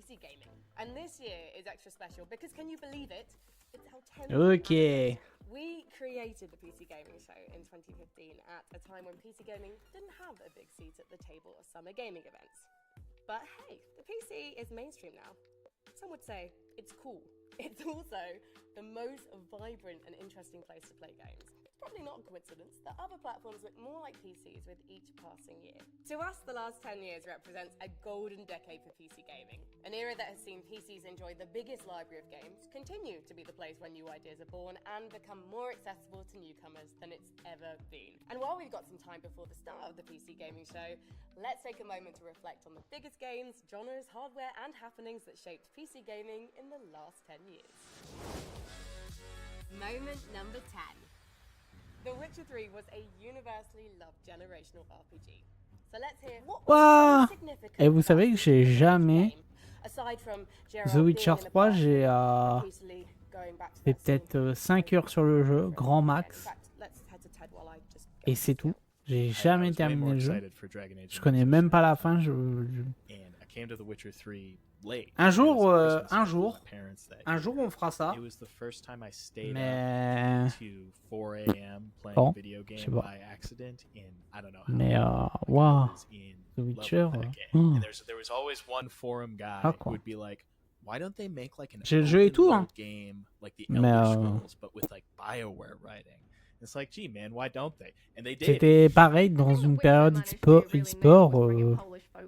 PC gaming. And this year is extra special because, can you believe it? It's our 10th Ok. anniversary. We created the PC Gaming Show in 2015 at a time when PC gaming didn't have a big seat at the table of summer gaming events. But hey, the PC is mainstream now. Some would say it's cool. It's also the most vibrant and interesting place to play games. It's probably not a coincidence that other platforms look more like PCs with each passing year. To us, the last 10 years represents a golden decade for PC gaming, an era that has seen PCs enjoy the biggest library of games, continue to be the place where new ideas are born, and become more accessible to newcomers than it's ever been. And while we've got some time before the start of the PC Gaming Show, let's take a moment to reflect on the biggest games, genres, hardware, and happenings that shaped PC gaming in the last 10 years. Moment number 10. The Witcher 3 was a universally loved generational RPG. So let's hear what Ouah. was so significant Et vous savez about que j'ai this jamais game, aside from The Geralt Witcher being in a 3, past j'ai repeatedly going back to fait that scene peut-être 5 heures sur le jeu, grand in max, fact, let's head to Ted while I just et go c'est to tout. J'ai I jamais was way terminé more le jeu. excited for Dragon Age Je than connais Witcher même pas 3. la fin. And I came to The Witcher 3 late. Un It jour, was Christmas un gift jour, from my parents that un year. jour, on fera ça. It was the first time I stayed Mais, up to 4 a.m. playing Bon, a video je sais game pas. by accident, and I don't know how. Mais, Like, I waouh, was in The love with Witcher. that game. Oh. And there was always one forum guy Ah, who quoi. would be like, "Why don't they make like an J'ai le jeu et open tout, hein. world game like the Mais, Elder Scrolls, but with like BioWare writing?" It's like, gee, man, why don't they? And they did. C'était pareil dans une période e-sport.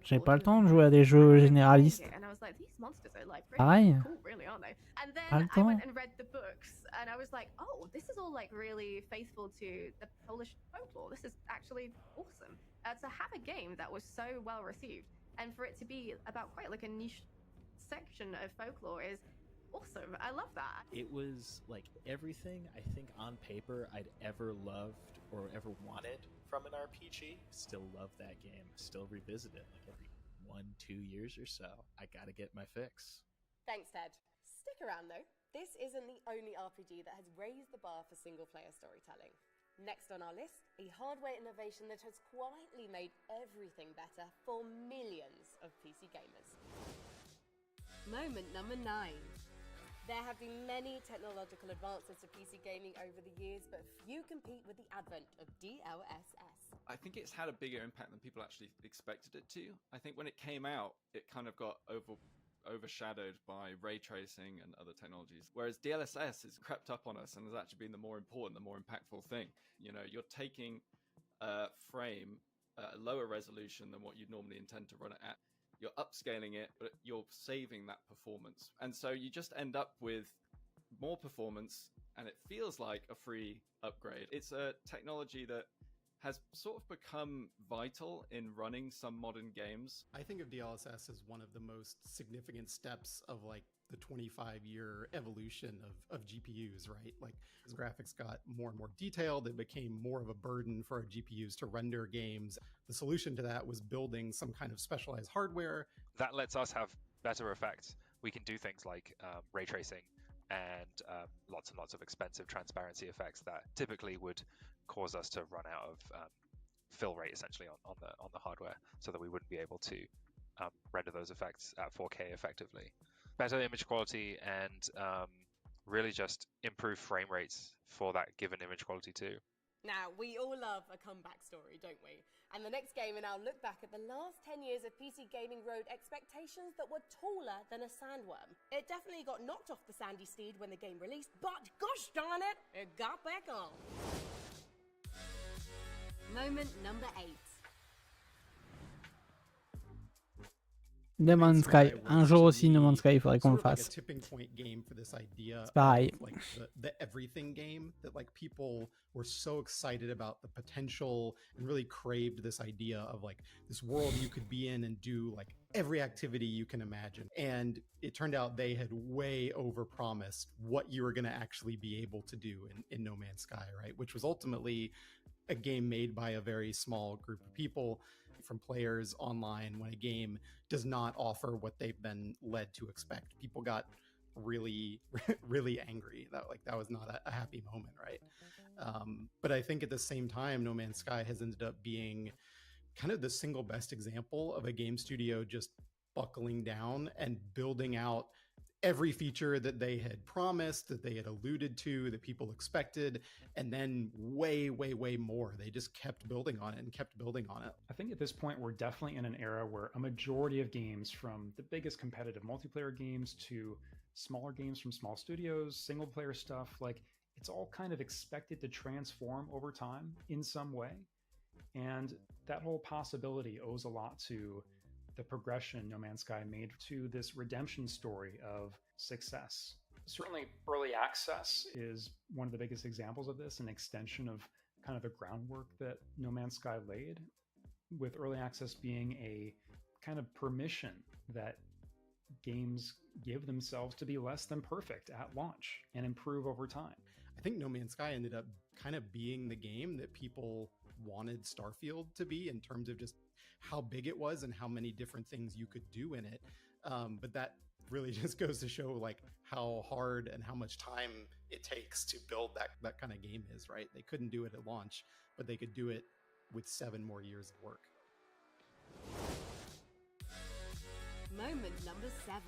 J'avais pas le temps de jouer à des jeux généralistes. Pareil. Pas le temps. And I was like, oh, this is all like really faithful to the Polish folklore. This is actually awesome. To have a game that was so well received and for it to be about quite like a niche section of folklore is awesome. I love that. It was like everything I think on paper I'd ever loved or ever wanted from an RPG. Still love that game. Still revisit it like every 1-2 years or so. I gotta get my fix. Thanks, Ted. Stick around though. This isn't the only RPG that has raised the bar for single-player storytelling. Next on our list, a hardware innovation that has quietly made everything better for millions of PC gamers. Moment number 9. There have been many technological advances to PC gaming over the years, but few compete with the advent of DLSS. I think it's had a bigger impact than people actually expected it to. I think when it came out, it kind of got overshadowed by ray tracing and other technologies, whereas DLSS has crept up on us and has actually been the more important, the more impactful thing. You know, you're taking a frame at a lower resolution than what you'd normally intend to run it at. You're upscaling it, but you're saving that performance. And so you just end up with more performance, and it feels like a free upgrade. It's a technology that has sort of become vital in running some modern games. I think of DLSS as one of the most significant steps of like the 25-year evolution of GPUs, right? Like as graphics got more and more detailed, it became more of a burden for our GPUs to render games. The solution to that was building some kind of specialized hardware. That lets us have better effects. We can do things like ray tracing and lots and lots of expensive transparency effects that typically would cause us to run out of fill rate essentially on the hardware, so that we wouldn't be able to render those effects at 4K effectively. Better image quality and really just improve frame rates for that given image quality too. Now, we all love a comeback story, don't we? And the next game in our look back at the last 10 years of PC gaming rode expectations that were taller than a sandworm. It definitely got knocked off the sandy steed when the game released, but gosh darn it, it got back on. Moment number 8. No Man's Sky. Un jour aussi, No Man's Sky, il faudrait qu'on le Sort of like fasse. a tipping point game for this idea pareil. of like the everything game, that like people were so excited about the potential and really craved this idea of like this world you could be in and do like every activity you can imagine. And it turned out they had way overpromised what you were going to actually be able to do in No Man's Sky, right? Which was ultimately a game made by a very small group of people, from players online, when a game does not offer what they've been led to expect. People got really really angry. That was not a happy moment, right? But I think at the same time, No Man's Sky has ended up being kind of the single best example of a game studio just buckling down and building out every feature that they had promised, that they had alluded to, that people expected, and then way more. They just kept building on it and kept building on it. I think at this point we're definitely in an era where a majority of games, from the biggest competitive multiplayer games to smaller games from small studios, single player stuff, like it's all kind of expected to transform over time in some way. And that whole possibility owes a lot to the progression No Man's Sky made to this redemption story of success. Certainly, early access is one of the biggest examples of this, an extension of kind of the groundwork that No Man's Sky laid, with early access being a kind of permission that games give themselves to be less than perfect at launch and improve over time. I think No Man's Sky ended up kind of being the game that people wanted Starfield to be, in terms of just how big it was and how many different things you could do in it. But that really just goes to show like how hard and how much time it takes to build that kind of game is, right? They couldn't do it at launch, but they could do it with 7 more years of work. Moment number 7.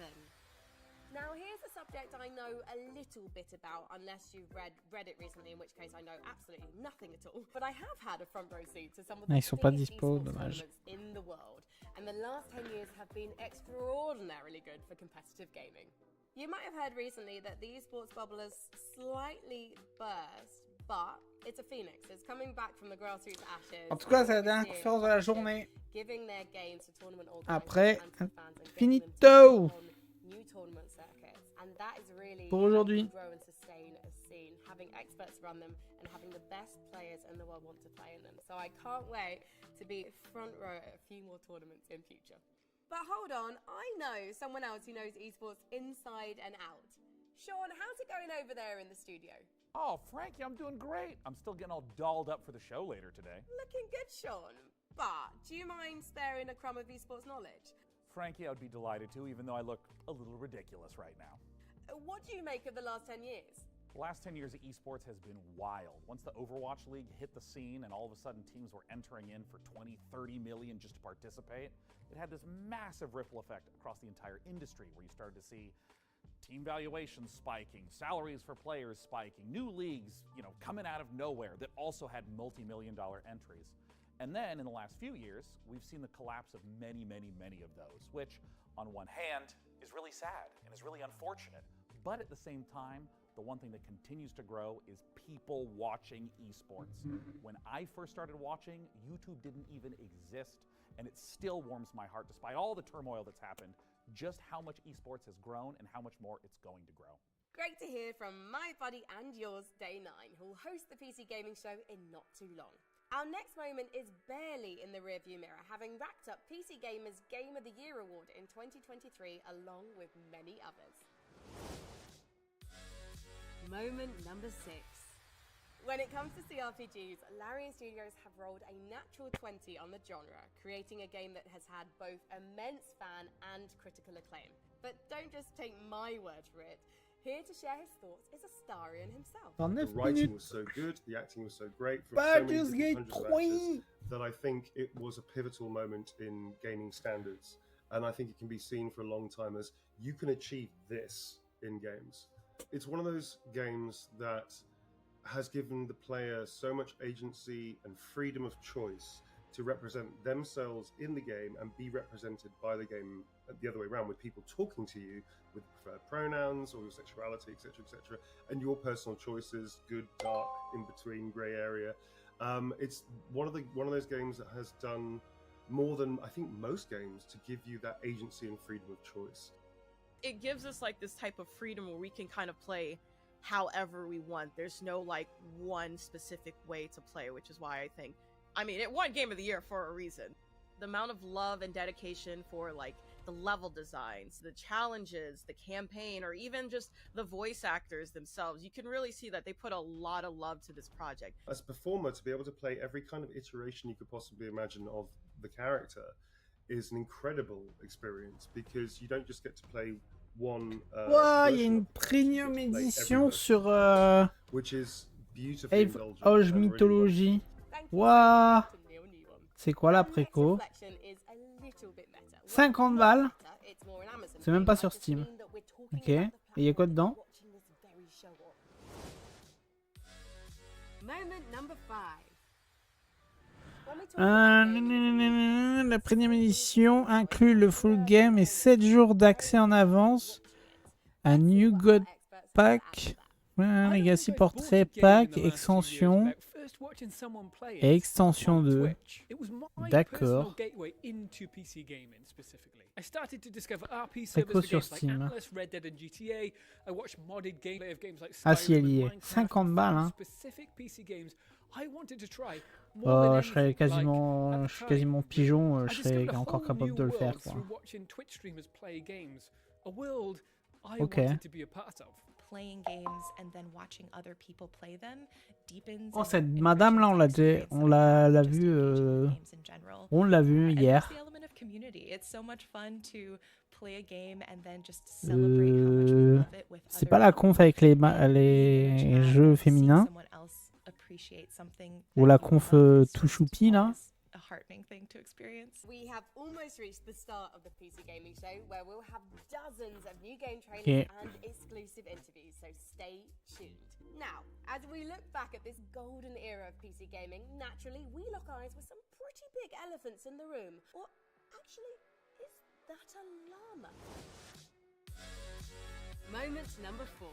Now, here's a subject I know a little bit about, unless you've read it recently, in which case I know absolutely nothing at all. But I have had a front row seat to some of the Ils sont pas biggest dispo, esports dommage. tournaments in the world, and the last 10 years have been extraordinarily good for competitive gaming. You might have heard recently that the esports bubble has slightly burst, but it's a phoenix. It's coming back from the grassroots ashes. En tout cas, c'est la dernière conférence de la journée. Giving their games to tournament Après, organisers and to fans and getting them to finito on new tournament circuits. And that is really pour aujourd'hui. grow and sustain a scene, having experts run them and having the best players in the world want to play in them. So I can't wait to be front row at a few more tournaments in future. But hold on, I know someone else who knows esports inside and out. Sean, how's it going over there in the studio? Oh, Frankie, I'm doing great. I'm still getting all dolled up for the show later today. Looking good, Sean. But do you mind sparing a crumb of esports knowledge? Frankie, I would be delighted to, even though I look a little ridiculous right now. What do you make of the last 10 years? The last 10 years of esports has been wild. Once the Overwatch League hit the scene and all of a sudden teams were entering in for 20, 30 million just to participate, it had this massive ripple effect across the entire industry, where you started to see team valuations spiking, salaries for players spiking, new leagues, coming out of nowhere that also had multi-million-dollar entries. And then in the last few years, we've seen the collapse of many of those, which on one hand is really sad and is really unfortunate. But at the same time, the one thing that continues to grow is people watching esports. When I first started watching, YouTube didn't even exist, and it still warms my heart, despite all the turmoil that's happened, just how much esports has grown and how much more it's going to grow. Great to hear from my buddy and yours, Day 9, who will host the PC Gaming Show in not too long. Our next moment is barely in the rearview mirror, having racked up PC Gamer's Game of the Year award in 2023, along with many others. Moment number 6. When it comes to CRPGs, Larian Studios have rolled a natural 20 on the genre, creating a game that has had both immense fan and critical acclaim. But don't just take my word for it. Here to share his thoughts is Astarion himself. The 9 writing minutes. was so good, the acting was so great, for so many Baldur's Gate different hundreds of 3 actors, that I think it was a pivotal moment in gaming standards. And I think it can be seen for a long time as you can achieve this in games. It's one of those games that has given the player so much agency and freedom of choice to represent themselves in the game and be represented by the game the other way around, with people talking to you with preferred pronouns or your sexuality, etc., and your personal choices, good, dark, in between, grey area. It's one of those games that has done more than I think most games to give you that agency and freedom of choice. It gives us like this type of freedom where we can kind of play however we want. There's no like one specific way to play, which is why it won Game of the Year for a reason. The amount of love and dedication for like the level designs, the challenges, the campaign, or even just the voice actors themselves, you can really see that they put a lot of love to this project. As a performer, to be able to play every kind of iteration you could possibly imagine of the character is an incredible experience, because you don't just get to play one Ouah, il y a version une of the character, premium you get to play every édition version, sur which is beautifully Age indulgent of and really Mythology. Thank you Ouah, to Neil Newham. c'est quoi la Our next préco? reflection is a little bit meta. 50 balles. more an Amazon C'est même thing. pas I sur just Steam. mean that we're talking Ok. about the Et y a quoi platform dedans? that's watching this very show on. Moment number 5. When we talk about gaming as a movement, La première something édition to inclut le full learn game et from 7 jours d'accès en watching avance. it. Un Let's see New what God our experts have to add Pack. to that. Legacy Portrait Pack. Extension. Et extension 2. D'accord. C'est quoi sur Steam? Ah si, elle y est. 50 balles, hein. Oh, je serais quasiment pigeon, je serais encore capable de le faire, quoi. Ok. Oh, cette madame là, on l'a vu, on l'a vu hier. C'est pas la conf avec les jeux féminins ou la conf tout choupi là. We have almost reached the start of the PC Gaming Show, where we'll have dozens of new game trailers Okay. and exclusive interviews, so stay tuned. Now, as we look back at this golden era of PC gaming, naturally we lock eyes with some pretty big elephants in the room. Or actually, is that a llama? Moment number 4.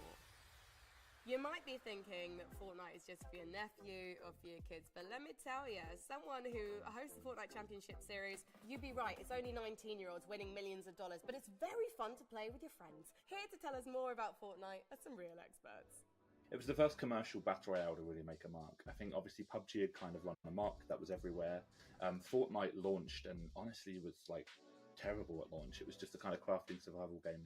You might be thinking that Fortnite is just for your nephew or for your kids, but let me tell you, as someone who hosts the Fortnite Championship Series, you'd be right, it's only 19-year-olds winning millions of dollars, but it's very fun to play with your friends. Here to tell us more about Fortnite are some real experts. It was the first commercial battle royale to really make a mark. I think obviously PUBG had kind of run a mark that was everywhere. Fortnite launched and honestly was like terrible at launch. It was just a kind of crafting survival game.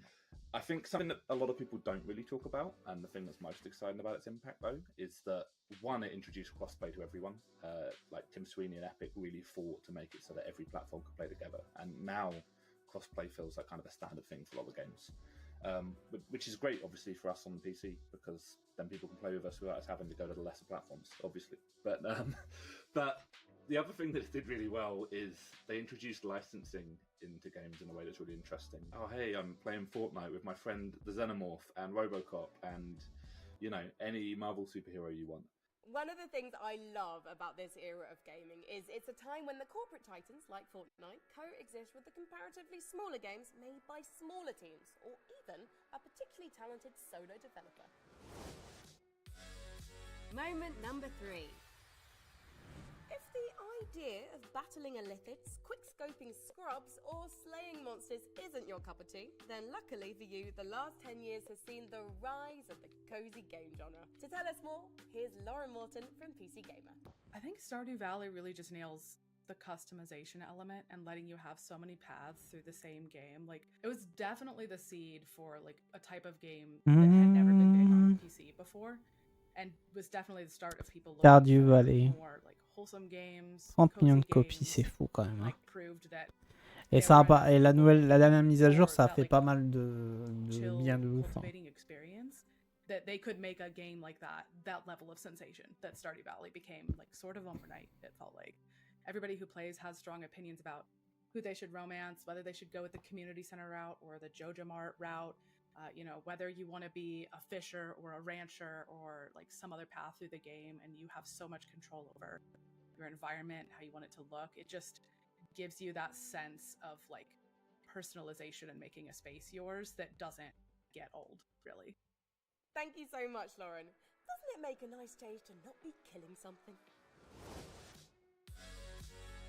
I think something that a lot of people don't really talk about, and the thing that's most exciting about its impact though, is that one, it introduced crossplay to everyone. Like Tim Sweeney and Epic really fought to make it so that every platform could play together, and now crossplay feels like kind of a standard thing for a lot of games. Which is great, obviously, for us on the PC, because then people can play with us without us having to go to the lesser platforms, obviously. But the other thing that it did really well is they introduced licensing into games in a way that's really interesting. Oh, hey, I'm playing Fortnite with my friend the Xenomorph and Robocop and, you know, any Marvel superhero you want. One of the things I love about this era of gaming is it's a time when the corporate titans, like Fortnite, coexist with the comparatively smaller games made by smaller teams, or even a particularly talented solo developer. Moment number 3. If the idea of battling illithids, quick-scoping scrubs, or slaying monsters isn't your cup of tea, then luckily for you, the last 10 years has seen the rise of the cozy game genre. To tell us more, here's Lauren Morton from PC Gamer. I think Stardew Valley really just nails the customization element and letting you have so many paths through the same game. Like, it was definitely the seed for like a type of game that had never been made on PC before, and was definitely the start of people looking Stardew for Valley. more like wholesome games, 30 millions de cozy copies, games, c'est fou quand même. Hein. like proved that Et, ça a pas, et la dernière mise à jour, ça a fait pas mal de bien de ouf. Hein. Experience that they could make a game like that level of sensation that Stardew Valley became like sort of overnight. It felt like everybody who plays has strong opinions about who they should romance, whether they should go with the community center route or the Jojo Mart route. You know, whether you want to be a fisher or a rancher or like some other path through the game, and you have so much control over your environment, how you want it to look. It just gives you that sense of like personalization and making a space yours that doesn't get old, really. Thank you so much, Lauren. Doesn't it make a nice change to not be killing something?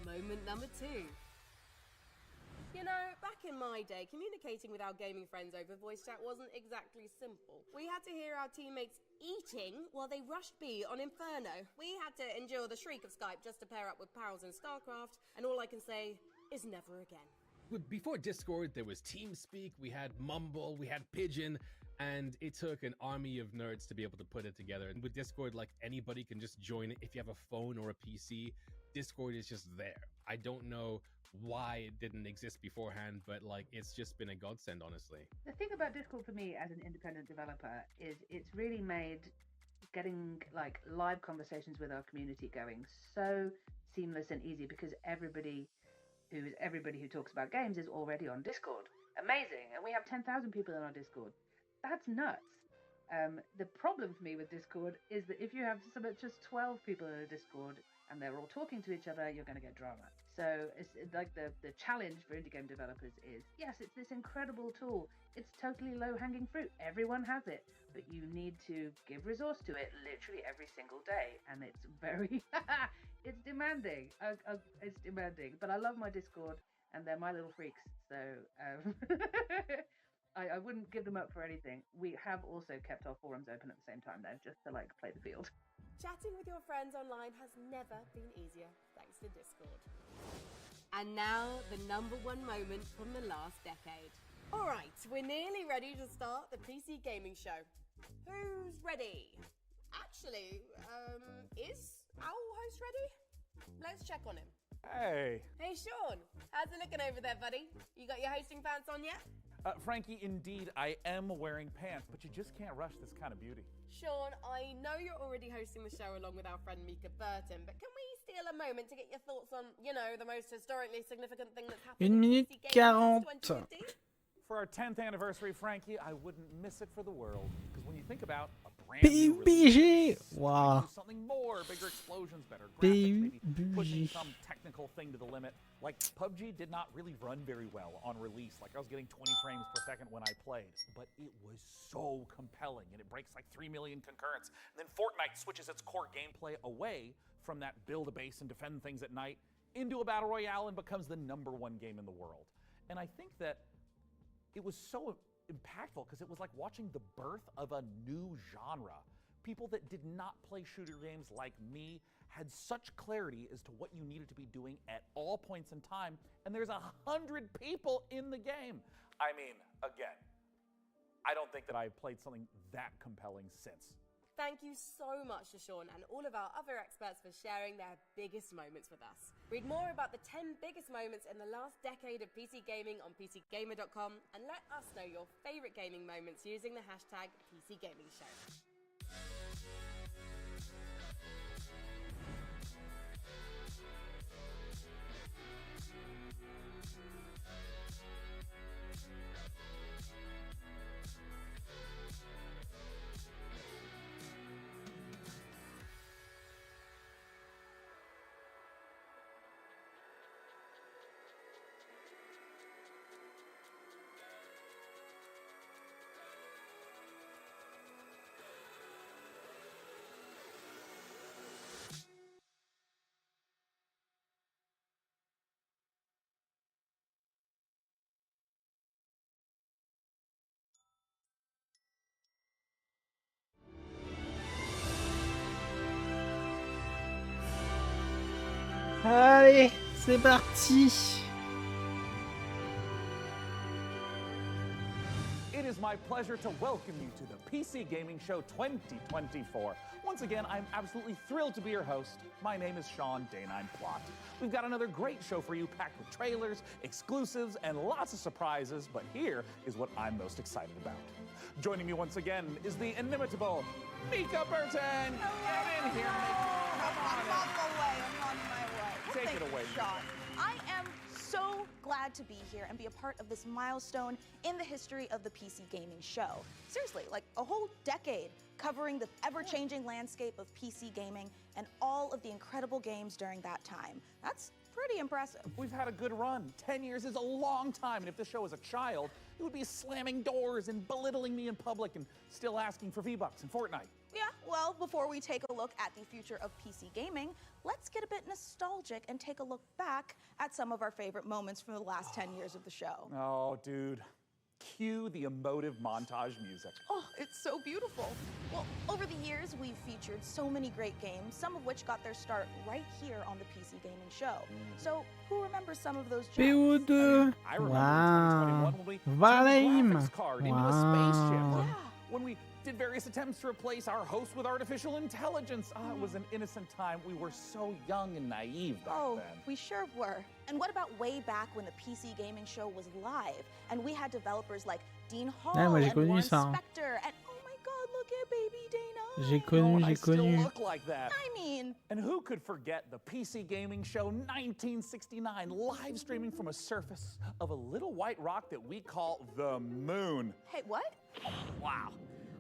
Moment number 2. You know, back in my day, communicating with our gaming friends over voice chat wasn't exactly simple. We had to hear our teammates eating while they rushed B on Inferno. We had to endure the shriek of Skype just to pair up with pals in StarCraft, and all I can say is never again. Before Discord, there was TeamSpeak, we had Mumble, we had Pigeon, and it took an army of nerds to be able to put it together. And with Discord, like, anybody can just join it. If you have a phone or a PC, Discord is just there. I don't know why it didn't exist beforehand, but like it's just been a godsend, honestly. The thing about Discord for me as an independent developer is it's really made getting like live conversations with our community going so seamless and easy, because everybody who talks about games is already on Discord. amazing. And we have 10,000 people in our Discord. That's nuts. The problem for me with Discord is that if you have just 12 people in a Discord and they're all talking to each other, you're going to get drama. So it's like the challenge for indie game developers is, yes, it's this incredible tool. It's totally low-hanging fruit. Everyone has it. But you need to give resource to it literally every single day. And it's very... it's demanding. It's demanding. But I love my Discord, and they're my little freaks. So... I wouldn't give them up for anything. We have also kept our forums open at the same time, though, just to play the field. Chatting with your friends online has never been easier thanks to Discord. And now, the #1 moment from the last decade. All right, we're nearly ready to start the PC Gaming Show. Who's ready? Actually, is our host ready? Let's check on him. Hey. Hey, Sean. How's it looking over there, buddy? You got your hosting pants on yet? Frankie, indeed, I am wearing pants, but you just can't rush this kind of beauty. Sean, I know you're already hosting the show along with our friend Mika Burton, but can we steal a moment to get your thoughts on, the most historically significant thing that's happened 1 minute in PC gaming 40. since 2015? For our 10th anniversary, Frankie, I wouldn't miss it for the world. Because when you think about a brand new PUBG! release, Wow. something more, bigger explosions, better graphics, maybe pushing PUBG. some technical thing to the limit. Like, PUBG did not really run very well on release. Like, I was getting 20 frames per second when I played. But it was so compelling, and it breaks like 3 million concurrents. And then Fortnite switches its core gameplay away from that build a base and defend things at night into a battle royale and becomes the #1 game in the world. And I think that it was so impactful because it was like watching the birth of a new genre. People that did not play shooter games like me had such clarity as to what you needed to be doing at all points in time, and there's 100 people in the game. I mean, again, I don't think that I've played something that compelling since. Thank you so much to Sean and all of our other experts for sharing their biggest moments with us. Read more about the 10 biggest moments in the last decade of PC gaming on PCGamer.com and let us know your favorite gaming moments using the hashtag PCGamingShow. Allez, c'est parti. It is my pleasure to welcome you to the PC Gaming Show 2024. Once again, I'm absolutely thrilled to be your host. My name is Sean Day9 Plot. We've got another great show for you, packed with trailers, exclusives, and lots of surprises, but here is what I'm most excited about. Joining me once again is the inimitable Mika Burton. Get in here, Mika. I'm on my way. I'm on my way. Well, Take it away, Sean. Mika. I am so glad to be here and be a part of this milestone in the history of the PC Gaming Show. Seriously, like a whole decade covering the ever-changing landscape of PC gaming and all of the incredible games during that time. That's pretty impressive. We've had a good run. 10 years is a long time, and if this show was a child, it would be slamming doors and belittling me in public and still asking for V-Bucks in Fortnite. Yeah, well, before we take a look at the future of PC gaming, let's get a bit nostalgic and take a look back at some of our favorite moments from the last 10 years of the show. Oh, dude. Cue the emotive montage music. Oh, it's so beautiful. Well, over the years, we've featured so many great games, some of which got their start right here on the PC Gaming Show. So, who remembers some of those gems? PO2. I remember Wow. in 2021 when we Valheim. turned the graphics card into a spaceship. Wow. Or when we did various attempts to replace our host with artificial intelligence. It was an innocent time. We were so young and naive back Oh, then. we sure were. And what about way back when the PC Gaming Show was live and we had developers like Dean Hall Ouais, moi j'ai and connu Warren ça. Spector and oh my God, look at baby Dana. J'ai connu, I j'ai still connu. look like that. I mean, And who could forget the PC Gaming Show 1969 live streaming from a surface of a little white rock that we call the moon? hey, what? Wow.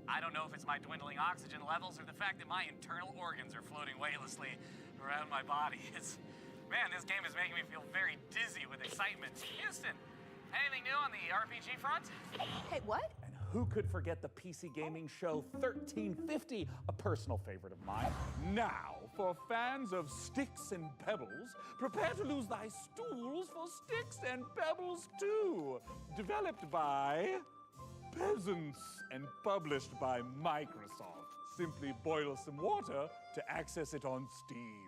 I don't know if it's my dwindling oxygen levels or the fact that my internal organs are floating weightlessly around my body. Man, this game is making me feel very dizzy with excitement. Houston, anything new on the RPG front? Hey, what? And who could forget the PC Gaming Show 1350, a personal favorite of mine? Now, for fans of sticks and pebbles, prepare to lose thy stools for sticks and pebbles too. Developed by peasants and published by Microsoft. Simply boil some water to access it on Steam.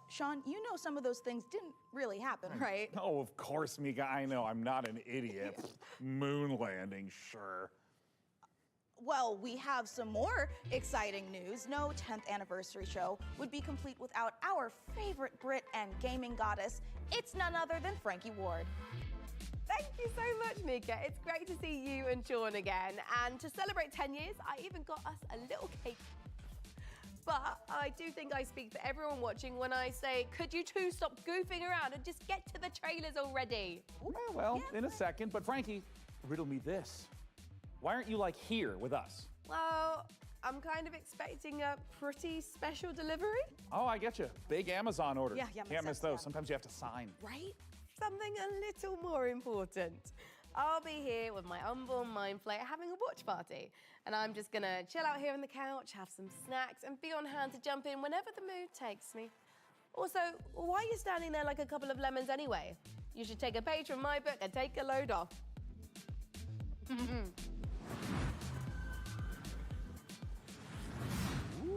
Sean, you know some of those things didn't really happen, right? Oh, of course, Mika. I know. I'm not an idiot. Moon landing, sure. Well, we have some more exciting news. No 10th anniversary show would be complete without our favorite Brit and gaming goddess. It's none other than Frankie Ward. Thank you so much, Mika. It's great to see you and Sean again. And to celebrate 10 years, I even got us a little cake. But I do think I speak for everyone watching when I say, could you two stop goofing around and just get to the trailers already? Well, in a second. But Frankie, riddle me this. Why aren't you, like, here with us? Well, I'm kind of expecting a pretty special delivery. Oh, I get you. Big Amazon order. Yeah, Can't miss makes sense, those. yeah. Sometimes you have to sign. Right? Something a little more important. I'll be here with my unborn mind flayer having a watch party. And I'm just gonna chill out here on the couch, have some snacks, and be on hand to jump in whenever the mood takes me. Also, why are you standing there like a couple of lemons anyway? You should take a page from my book and take a load off.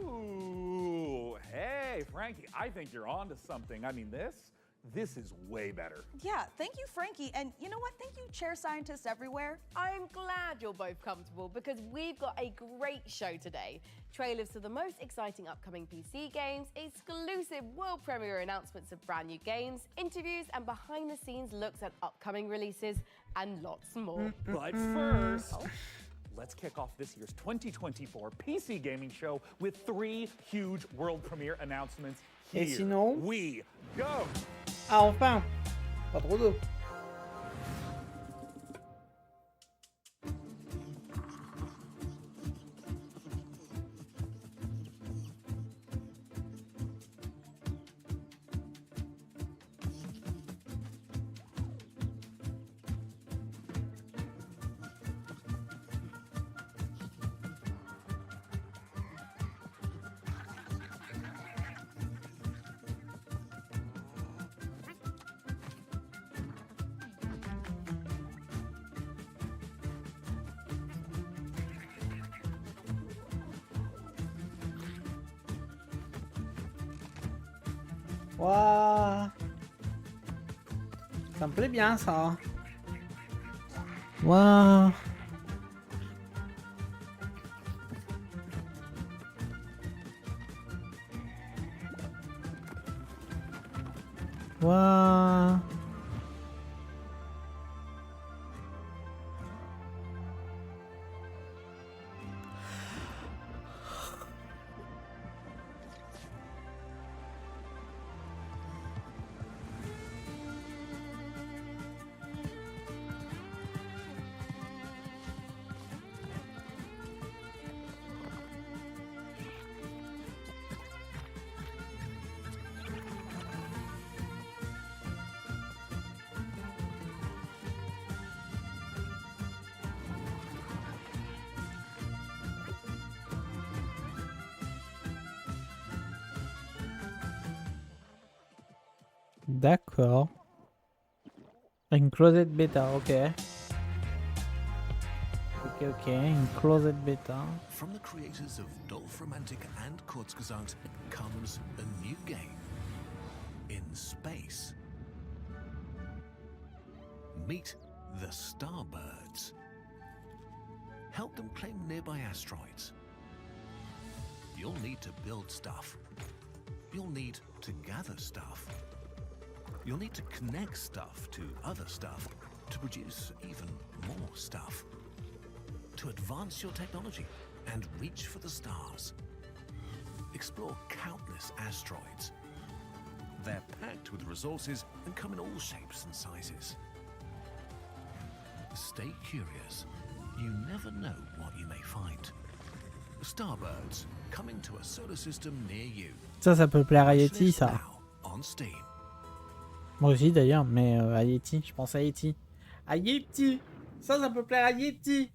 Ooh, hey, Frankie, I think you're onto something. I mean, this is way better. Yeah, thank you, Frankie. And you know what? Thank you, chair scientists everywhere. I'm glad you're both comfortable because we've got a great show today. Trailers to the most exciting upcoming PC games, exclusive world premiere announcements of brand new games, interviews and behind the scenes looks at upcoming releases, and lots more. But first, let's kick off this year's 2024 PC Gaming Show with 3 huge world premiere announcements. Here Et sinon we go! Ah, enfin! Pas trop d'eau. Waouh! Ça me plaît bien ça. Waouh! Waouh! D'accord. Une closet beta, ok. Ok, une closet beta. From the creators of Dolph-Romantic and Kurzgesagt comes a new game in space. Meet the Starbirds. Help them claim nearby asteroids. You'll need to build stuff. You'll need to gather stuff. You'll need to connect stuff to other stuff to produce even more stuff. To advance your technology and reach for the stars. Explore countless asteroids. They're packed with resources and come in all shapes and sizes. Stay curious. You never know what you may find. Starbirds, coming to a solar system near you. Ça peut plaire à Yeti, ça. On Steam. Moi aussi d'ailleurs, mais à Yeti, je pense à Yeti. À Yeti! Ça peut plaire à Yeti!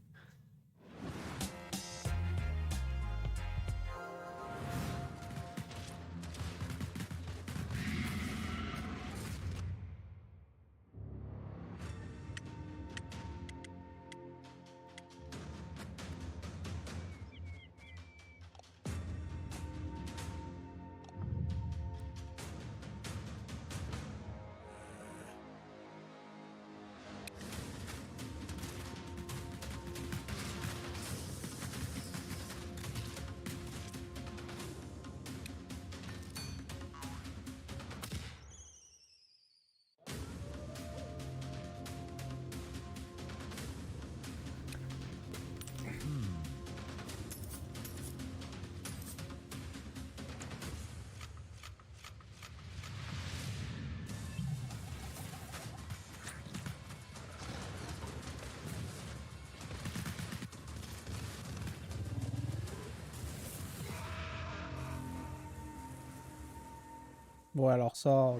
Bon, alors ça... Bon.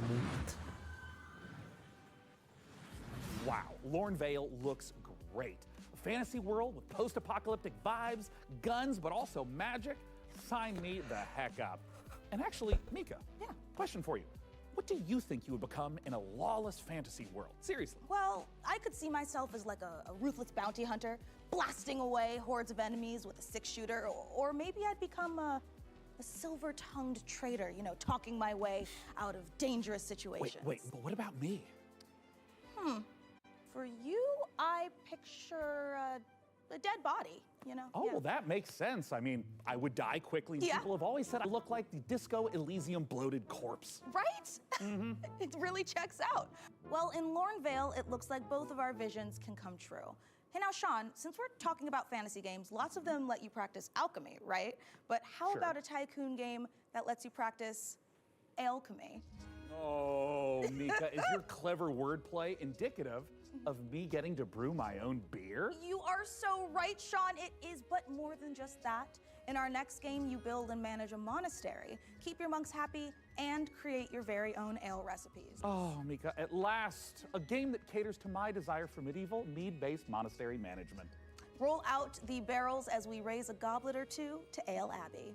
Wow, Lornvale looks great. A fantasy world with post-apocalyptic vibes, guns, but also magic. Sign me the heck up. And actually, Mika, question for you. What do you think you would become in a lawless fantasy world? Seriously. Well, I could see myself as like a ruthless bounty hunter, blasting away hordes of enemies with a six-shooter, or maybe I'd become a silver-tongued traitor, you know, talking my way out of dangerous situations. Wait, but what about me? For you, I picture a dead body, you know? Oh, well, that makes sense. I mean, I would die quickly. Yeah. People have always said I look like the Disco Elysium bloated corpse. Right? It really checks out. Well, in Lornvale, it looks like both of our visions can come true. Hey, now, Sean, since we're talking about fantasy games, lots of them let you practice alchemy, right? But how about a tycoon game that lets you practice alchemy? Oh, Mika, is your clever wordplay indicative of me getting to brew my own beer? You are so right, Sean. It is, but more than just that. In our next game, you build and manage a monastery, keep your monks happy, and create your very own ale recipes. Oh, Mika, at last, a game that caters to my desire for medieval, mead-based monastery management. Roll out the barrels as we raise a goblet or two to Ale Abbey.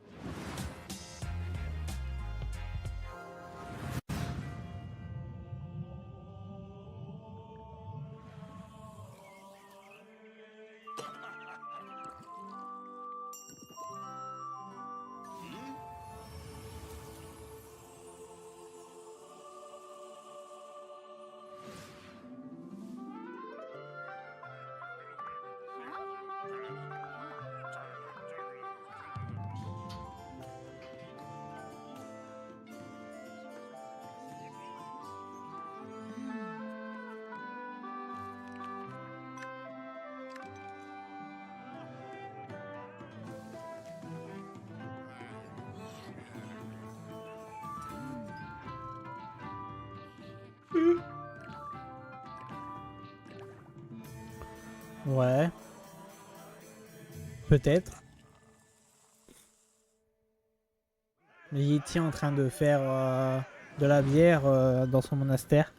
Ouais. Peut-être. Yeti en train de faire de la bière dans son monastère.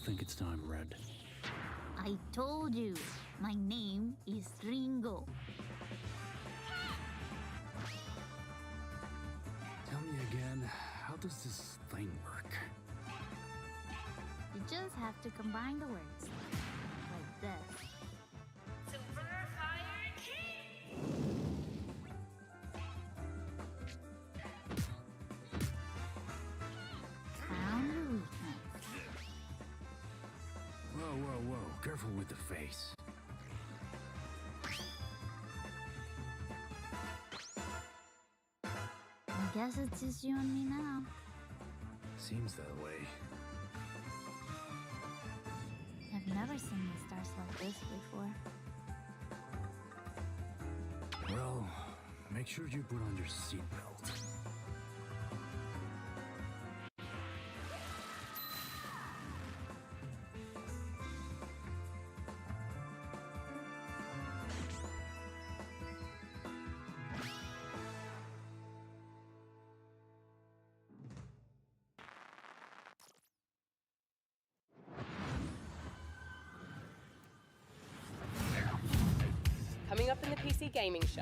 think it's time, Red? I told you, my name is Ringo. Tell me again, how does this thing work? You just have to combine the words. Like this. Super Fire King! Found your weakness. Whoa, whoa, whoa. Careful with the face. I guess it's just you and me now. Seems that way. I've never seen the stars like this before. Well, make sure you put on your seatbelt. Coming up in the PC Gaming Show.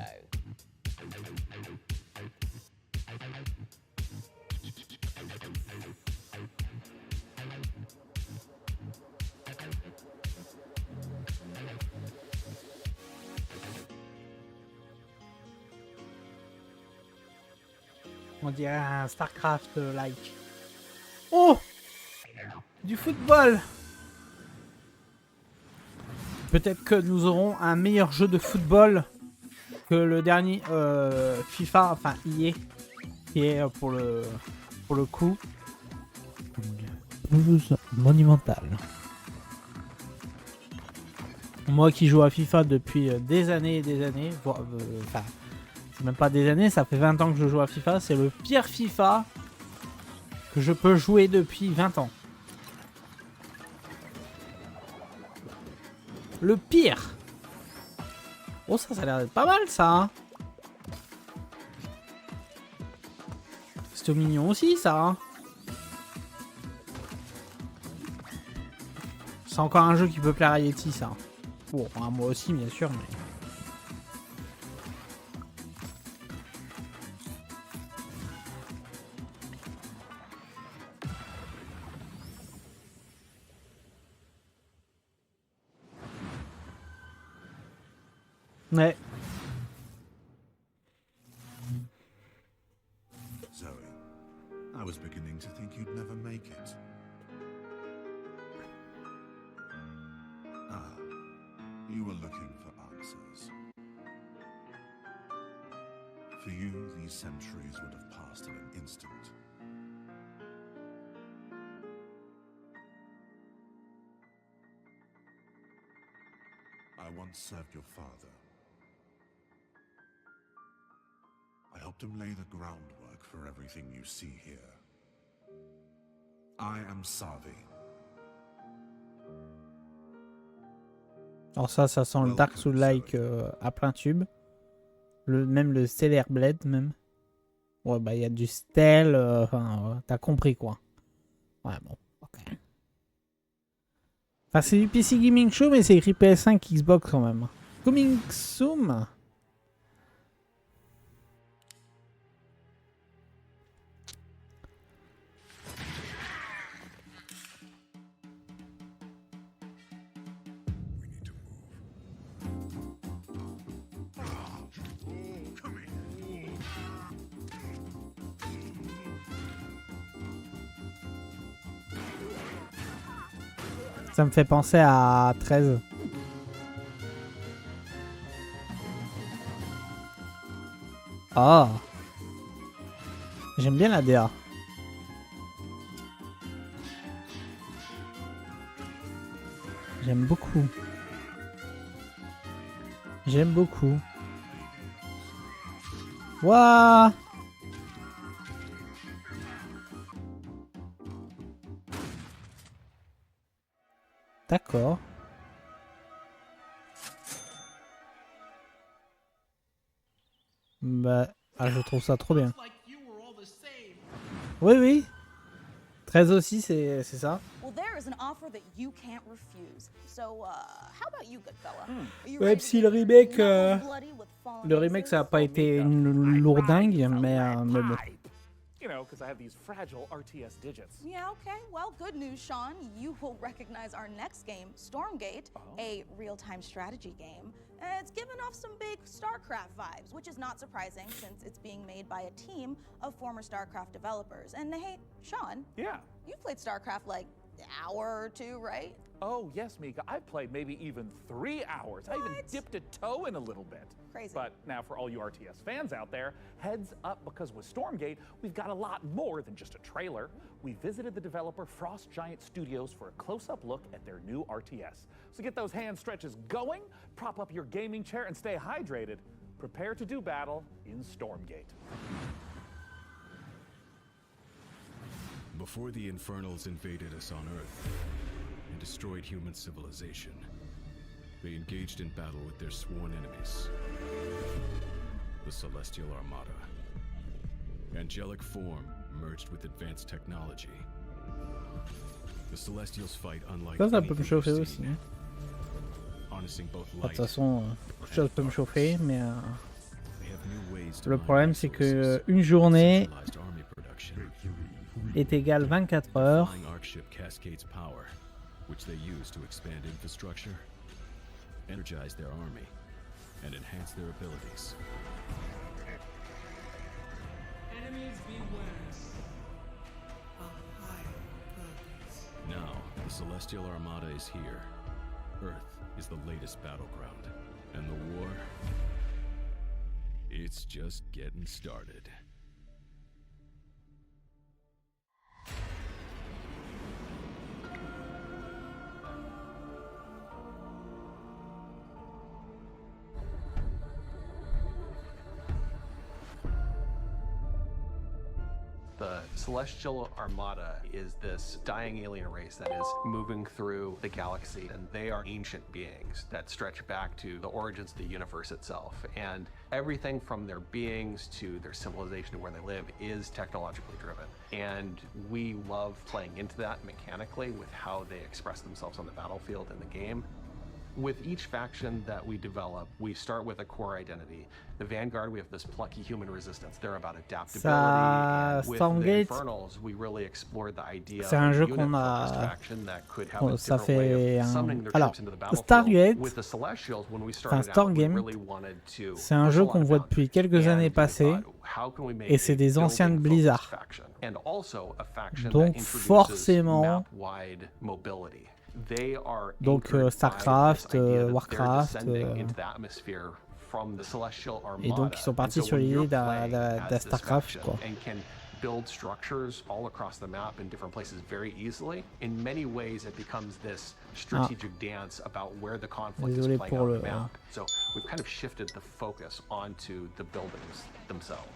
On dirait un StarCraft-like. Oh! Du football! Peut-être que nous aurons un meilleur jeu de football que le dernier FIFA, enfin EA, qui est pour le coup monumental. Moi qui joue à FIFA depuis des années et des années, enfin c'est même pas des années, ça fait 20 ans que je joue à FIFA, c'est le pire FIFA que je peux jouer depuis 20 ans. Le pire. Oh, ça a l'air d'être pas mal, ça. Hein. C'est mignon aussi, ça. Hein. C'est encore un jeu qui peut plaire à Yeti, ça. Bon, à moi aussi, bien sûr, mais... Ouais. Zoe, I was beginning to think you'd never make it. Ah, you were looking for answers. For you, these centuries would have passed in an instant. I once served your father. I helped him lay the groundwork for everything you see here. I am Savi. Alors ça sent le Dark Souls-like à plein tube. Même le Stellar Blade, même. Ouais, bah il y a du Stell, enfin, t'as compris quoi. Ouais, bon, ok. Enfin, c'est du PC Gaming Show, mais c'est écrit PS5, Xbox quand même. Coming soon. Ça me fait penser à 13. Ah. J'aime bien la DA. J'aime beaucoup. J'aime beaucoup. Waouh. D'accord. Bah, je trouve ça trop bien. Oui, oui. 13 aussi, c'est ça. Well, there is an offer that you can't refuse. So, how about you, good fella? Are you Même ready si to le get remake, knuckles bloody with fallen le remake, aces? ça a pas été une lourdingue, mais bon. You know, because I have these fragile RTS digits. Yeah, okay. Well, good news, Sean. You will recognize our next game, Stormgate, a real-time strategy game. It's given off some big StarCraft vibes, which is not surprising since it's being made by a team of former StarCraft developers. And hey, Sean. Yeah. You've played StarCraft like an hour or two, right? Oh, yes, Mika. I've played maybe even 3 hours. I even dipped a toe in a little bit. Crazy. But now for all you RTS fans out there, heads up, because with Stormgate, we've got a lot more than just a trailer. We visited the developer Frost Giant Studios for a close-up look at their new RTS. So get those hand stretches going, prop up your gaming chair, and stay hydrated. Prepare to do battle in Stormgate. Before the Infernals invaded us on Earth and destroyed human civilization, they engaged in battle with their sworn enemies, the Celestial Armada. Angelic form merged with advanced technology. The Celestials fight unlike Ça peut me anything chauffer we've aussi. seen, harnessing both De toute light façon, beaucoup de choses peuvent me chauffer, mais They have new ways to le mine problème c'est que resources, une journée centralized army production. est égale 24 heures. Flying Arc ship cascades power, which they use to expand infrastructure, energize their army, and enhance their abilities. Enemies beware. Now, the Celestial Armada is here. Earth is the latest battleground, and the war, it's just getting started. The Celestial Armada is this dying alien race that is moving through the galaxy, and they are ancient beings that stretch back to the origins of the universe itself. And everything from their beings to their civilization to where they live is technologically driven. And we love playing into that mechanically with how they express themselves on the battlefield in the game. With each faction that we develop, we start with a core identity. The Vanguard, we have this plucky human resistance. They're about adaptability. And with the Infernals, we really explored the idea of C'est un jeu a qu'on unit-focused a. faction that could have a Ça different way fait of summoning their Alors, troops into the battlefield. Stargate, With the Celestials, when we enfin started out, we Stargame, really wanted to c'est un jeu qu'on voit depuis quelques années passées, et c'est des anciens de Blizzard. and also a faction Donc that introduces forcément, map-wide mobility. They are donc anchored by Starcraft, this idea that they're Warcraft, descending into the atmosphere from the Celestial et donc Armada. ils sont partis And so sur when l'idée you're playing as this d'Starcraft, faction quoi. and can build structures all across the map in different places very easily, in many ways it becomes this strategic dance about where the conflict is Désolé playing pour out on le. the map. So we've kind of shifted the focus onto the buildings themselves.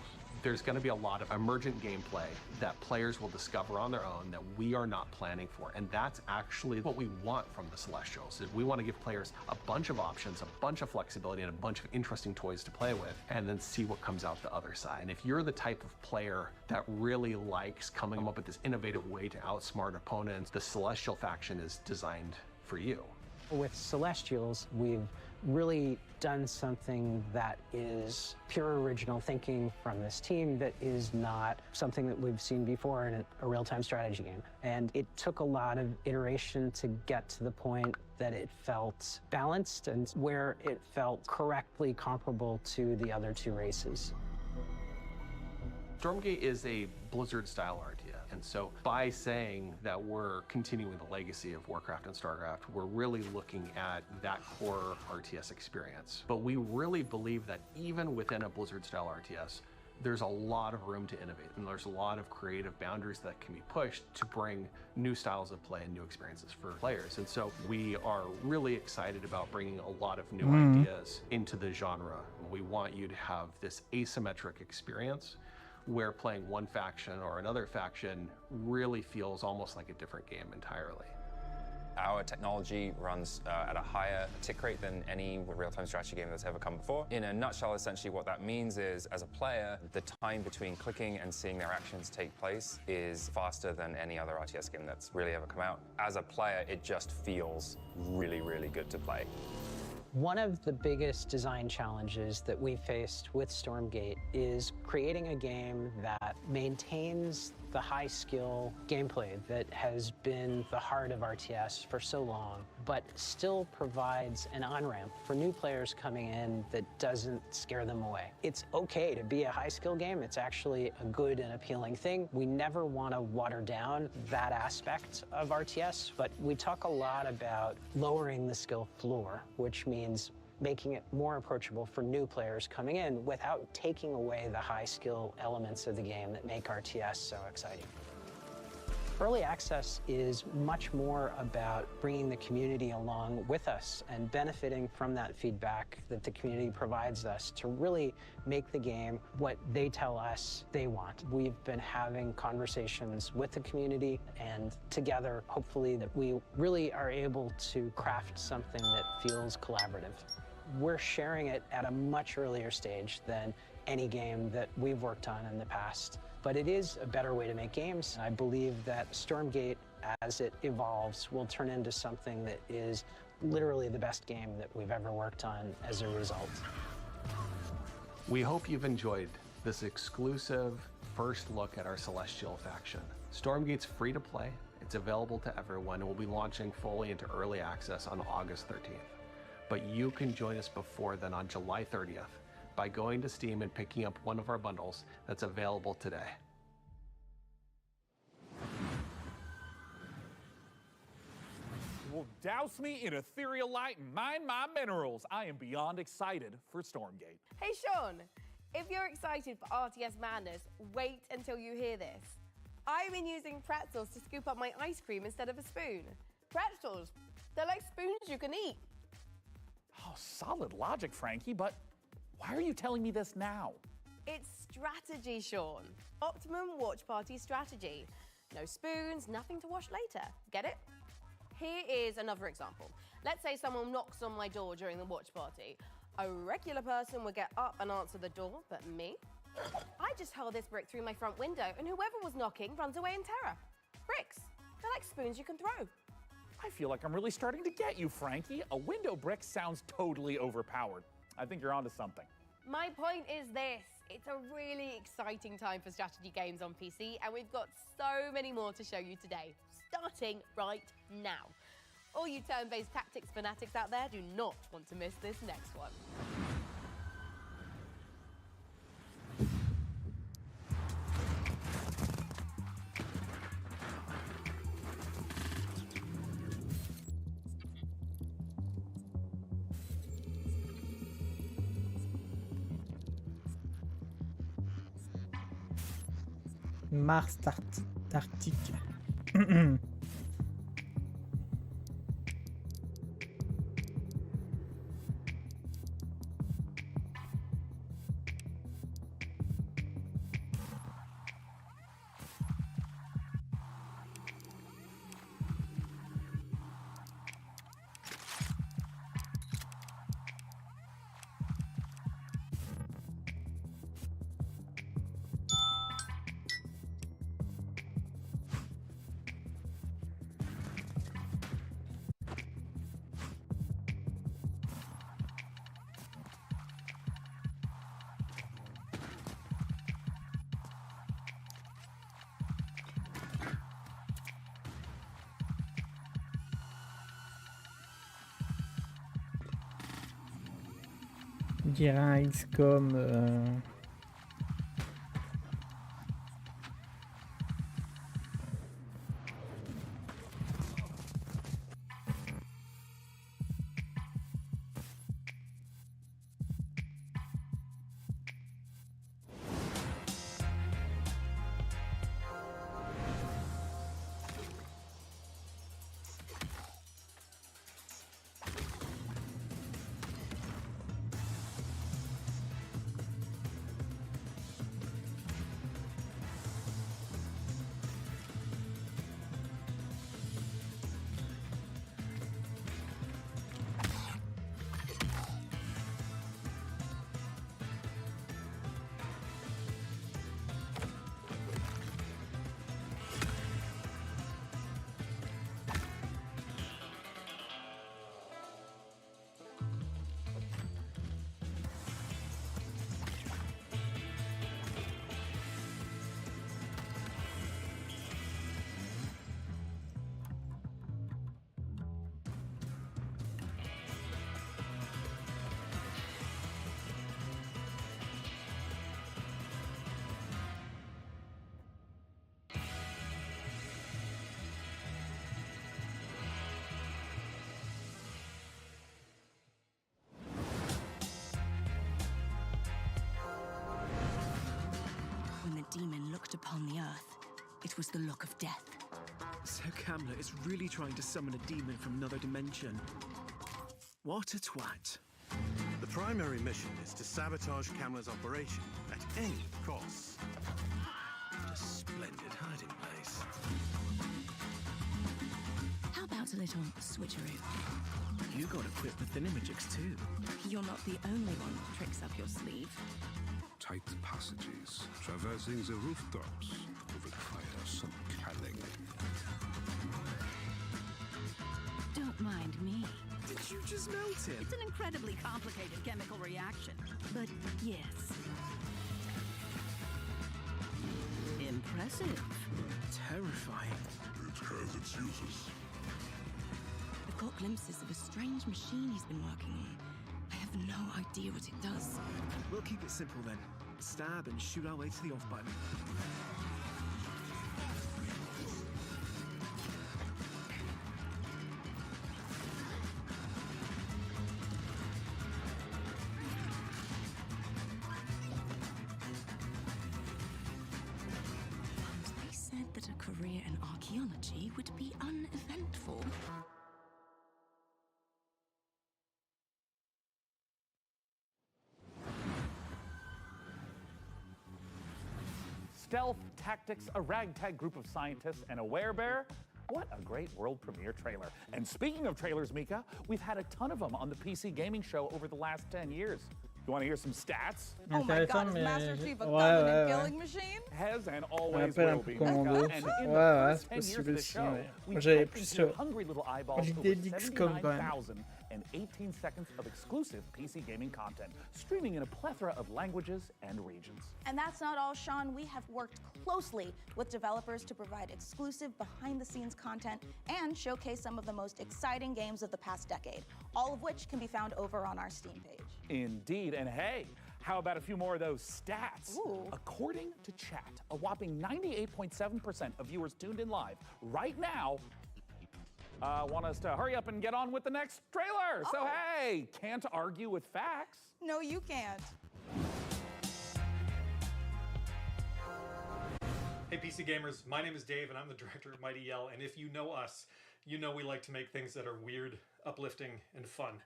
There's going to be a lot of emergent gameplay that players will discover on their own that we are not planning for. And that's actually what we want from the Celestials. Is we want to give players a bunch of options, a bunch of flexibility, and a bunch of interesting toys to play with, and then see what comes out the other side. And if you're the type of player that really likes coming up with this innovative way to outsmart opponents, the Celestial faction is designed for you. With Celestials, we've really done something that is pure original thinking from this team that is not something that we've seen before in a real-time strategy game. And it took a lot of iteration to get to the point that it felt balanced and where it felt correctly comparable to the other two races. Stormgate is a Blizzard-style RTS. And so by saying that we're continuing the legacy of Warcraft and StarCraft, we're really looking at that core RTS experience. But we really believe that even within a Blizzard-style RTS, there's a lot of room to innovate, and there's a lot of creative boundaries that can be pushed to bring new styles of play and new experiences for players. And so we are really excited about bringing a lot of new ideas into the genre. We want you to have this asymmetric experience where playing one faction or another faction really feels almost like a different game entirely. Our technology runs at a higher tick rate than any real-time strategy game that's ever come before. In a nutshell, essentially what that means is, as a player, the time between clicking and seeing their actions take place is faster than any other RTS game that's really ever come out. As a player, it just feels really, really good to play. One of the biggest design challenges that we faced with Stormgate is creating a game that maintains the high-skill gameplay that has been the heart of RTS for so long, but still provides an on-ramp for new players coming in that doesn't scare them away. It's okay to be a high-skill game. It's actually a good and appealing thing. We never want to water down that aspect of RTS, but we talk a lot about lowering the skill floor, which means making it more approachable for new players coming in without taking away the high skill elements of the game that make RTS so exciting. Early access is much more about bringing the community along with us and benefiting from that feedback that the community provides us to really make the game what they tell us they want. We've been having conversations with the community, and together, hopefully, that we really are able to craft something that feels collaborative. We're sharing it at a much earlier stage than any game that we've worked on in the past. But it is a better way to make games. I believe that Stormgate, as it evolves, will turn into something that is literally the best game that we've ever worked on as a result. We hope you've enjoyed this exclusive first look at our Celestial faction. Stormgate's free to play. It's available to everyone and will be launching fully into early access on August 13th. But you can join us before then on July 30th by going to Steam and picking up one of our bundles that's available today. Well, douse me in ethereal light and mine my minerals. I am beyond excited for Stormgate. Hey Sean, if you're excited for RTS madness, wait until you hear this. I've been using pretzels to scoop up my ice cream instead of a spoon. Pretzels, they're like spoons you can eat. Oh, solid logic, Frankie, but why are you telling me this now? It's strategy, Sean. Optimum watch party strategy. No spoons, nothing to wash later. Get it? Here is another example. Let's say someone knocks on my door during the watch party. A regular person would get up and answer the door, but me? I just hurl this brick through my front window and whoever was knocking runs away in terror. Bricks, they're like spoons you can throw. I feel like I'm really starting to get you, Frankie. A window brick sounds totally overpowered. I think you're onto something. My point is this. It's a really exciting time for strategy games on PC, and we've got so many more to show you today, starting right now. All you turn-based tactics fanatics out there do not want to miss this next one. Mars Tarctique. On dirait un XCOM. looked upon the earth, it was the look of death. So Kamla is really trying to summon a demon from another dimension. What a twat. The primary mission is to sabotage Kamla's operation at any cost. What a splendid hiding place. How about a little switcheroo? You got equipped with Thinamagics too. You're not the only one with tricks up your sleeve. Tight passages, traversing the rooftops, will require some cunning. Don't mind me. Did you just melt it? It's an incredibly complicated chemical reaction. But yes. Impressive. Terrifying. It has its uses. I've got glimpses of a strange machine he's been working on. I have no idea what it does. We'll keep it simple then. Stab and shoot our way to the off button. They said that a career in archaeology would be uneventful. Stealth, tactics, a ragtag group of scientists, and a werebear. What a great world premiere trailer. And speaking of trailers, Mika, we've had a ton of them on the PC gaming show over the last 10 years. You want to hear some stats? Oh my God, is Master Chief a ouais, gun ouais, and ouais. killing machine? Has and On always appelle un will peu be. commando. And in Ouais, the ouais, first c'est 10 years possible of the aussi. show, Ouais. we've Moi, j'avais pumped plus into your hungry little eyeballs l'idée over d'XCOM quand même. 79,018 seconds of exclusive PC gaming content, streaming in a plethora of languages and regions. And that's not all, Sean. We have worked closely with developers to provide exclusive behind-the-scenes content and showcase some of the most exciting games of the past decade, all of which can be found over on our Steam page. Indeed, and hey, how about a few more of those stats? Ooh. According to chat, a whopping 98.7% of viewers tuned in live right now want us to hurry up and get on with the next trailer. So hey, can't argue with facts. No, you can't. Hey PC gamers, my name is Dave and I'm the director of Mighty Yell, and if you know us, you know we like to make things that are weird, uplifting, and fun.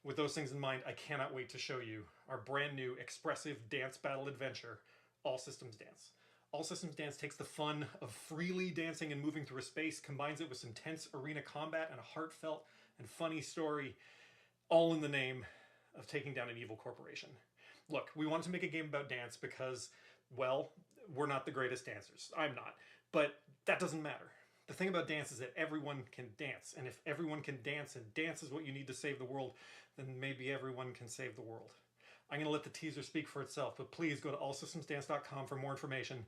With those things in mind, I cannot wait to show you our brand new expressive dance battle adventure, All Systems Dance. All Systems Dance takes the fun of freely dancing and moving through a space, combines it with some tense arena combat and a heartfelt and funny story, all in the name of taking down an evil corporation. Look, we wanted to make a game about dance because, well, we're not the greatest dancers. I'm not. But that doesn't matter. The thing about dance is that everyone can dance. And if everyone can dance and dance is what you need to save the world, then maybe everyone can save the world. I'm going to let the teaser speak for itself, but please go to allsystemsdance.com for more information.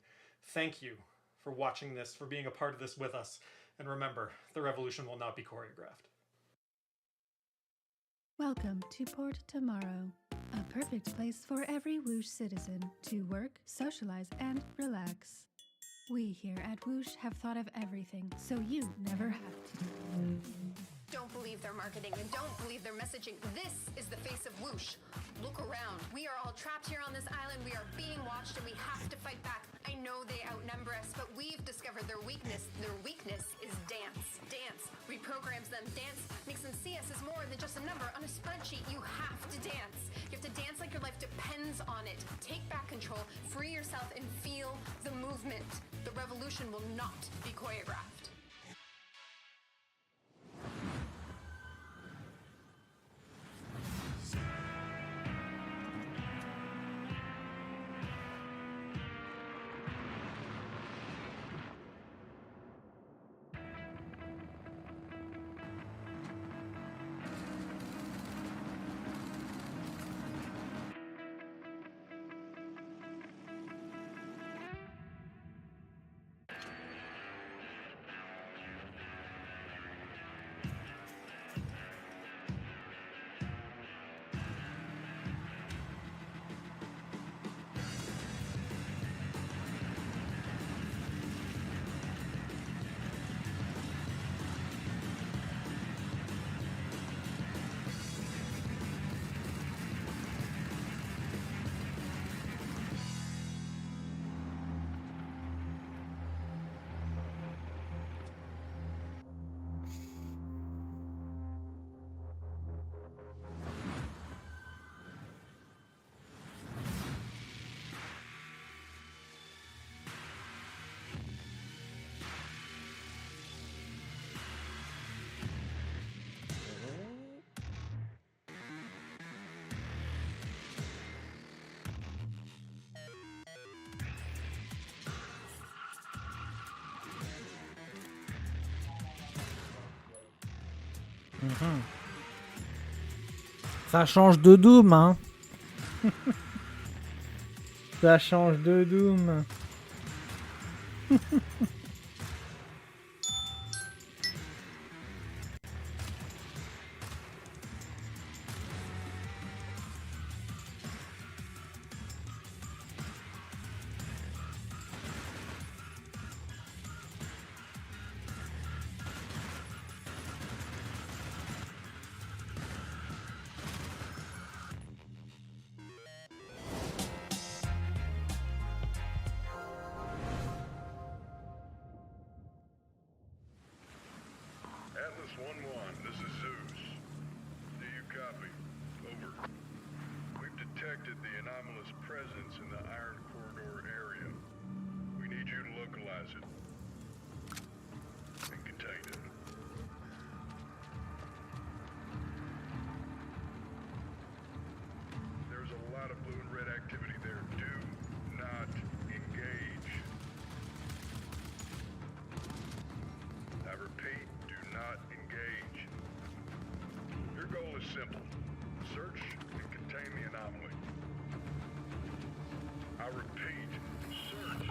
Thank you for watching this, for being a part of this with us. And remember, the revolution will not be choreographed. Welcome to Port Tomorrow, a perfect place for every Whoosh citizen to work, socialize, and relax. We here at Whoosh have thought of everything, so you never have to. Don't believe their marketing and don't believe their messaging. This is the face of Whoosh. Look around. We are all trapped here on this island. We are being watched and we have to fight back. I know they outnumber us, but we've discovered their weakness. Their weakness is dance. Dance reprograms them. Dance makes them see us as more than just a number on a spreadsheet. You have to dance. You have to dance like your life depends on it. Take back control, free yourself, and feel the movement. The revolution will not be choreographed. Mhm. Ça change de Doom, hein. Ça change de Doom. Atlas 1-1, this is Zeus. Do you copy? Over. We've detected the anomalous presence in the Iron Corridor area. We need you to localize it and contain it. There's a lot of blue and red activity there. Do not engage. I repeat, do not engage. Your goal is simple. Search and contain the anomaly. I repeat, search.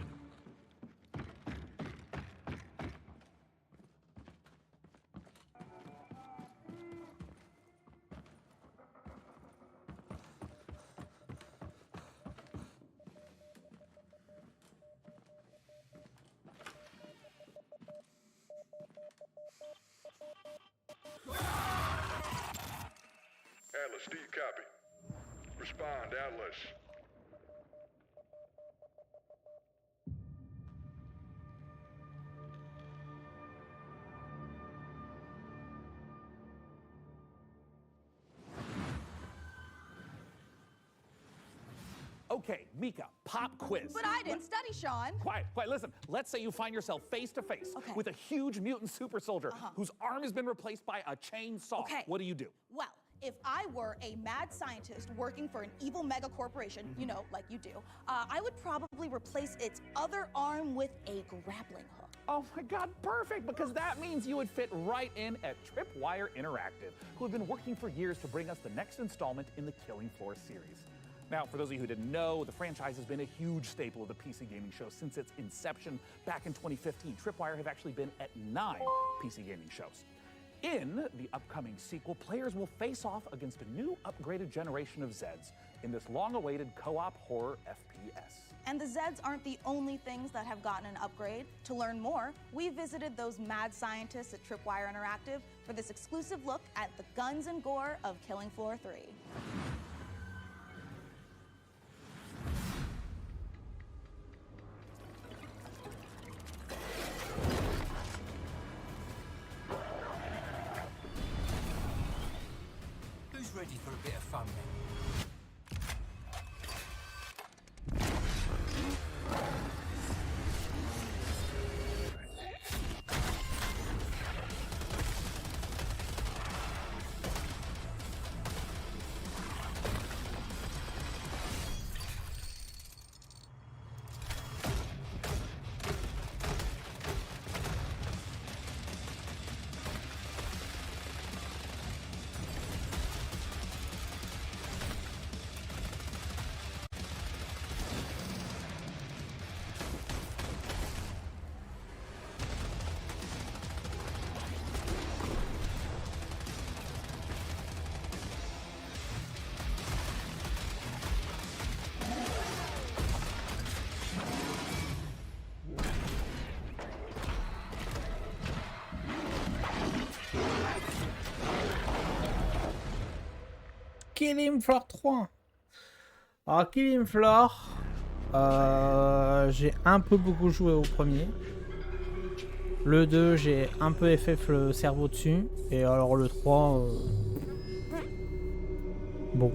Atlas, do you copy? Respond, Atlas. Okay, Mika, pop quiz. But I didn't study, Sean. Quiet, quiet, listen. Let's say you find yourself face to face with a huge mutant super soldier whose arm has been replaced by a chainsaw. Okay. What do you do? Well, if I were a mad scientist working for an evil mega corporation, you know, like you do, I would probably replace its other arm with a grappling hook. Oh my God, perfect, because that means you would fit right in at Tripwire Interactive, who have been working for years to bring us the next installment in the Killing Floor series. Now, for those of you who didn't know, the franchise has been a huge staple of the PC gaming show since its inception back in 2015. Tripwire have actually been at 9 PC gaming shows. In the upcoming sequel, players will face off against a new upgraded generation of Zeds in this long-awaited co-op horror FPS. And the Zeds aren't the only things that have gotten an upgrade. To learn more, we visited those mad scientists at Tripwire Interactive for this exclusive look at the guns and gore of Killing Floor 3. Who's ready for a bit of fun then? Killing Floor 3. Alors Killing Floor, j'ai un peu beaucoup joué au premier. Le 2, j'ai un peu FF le cerveau dessus. Et alors le 3, bon.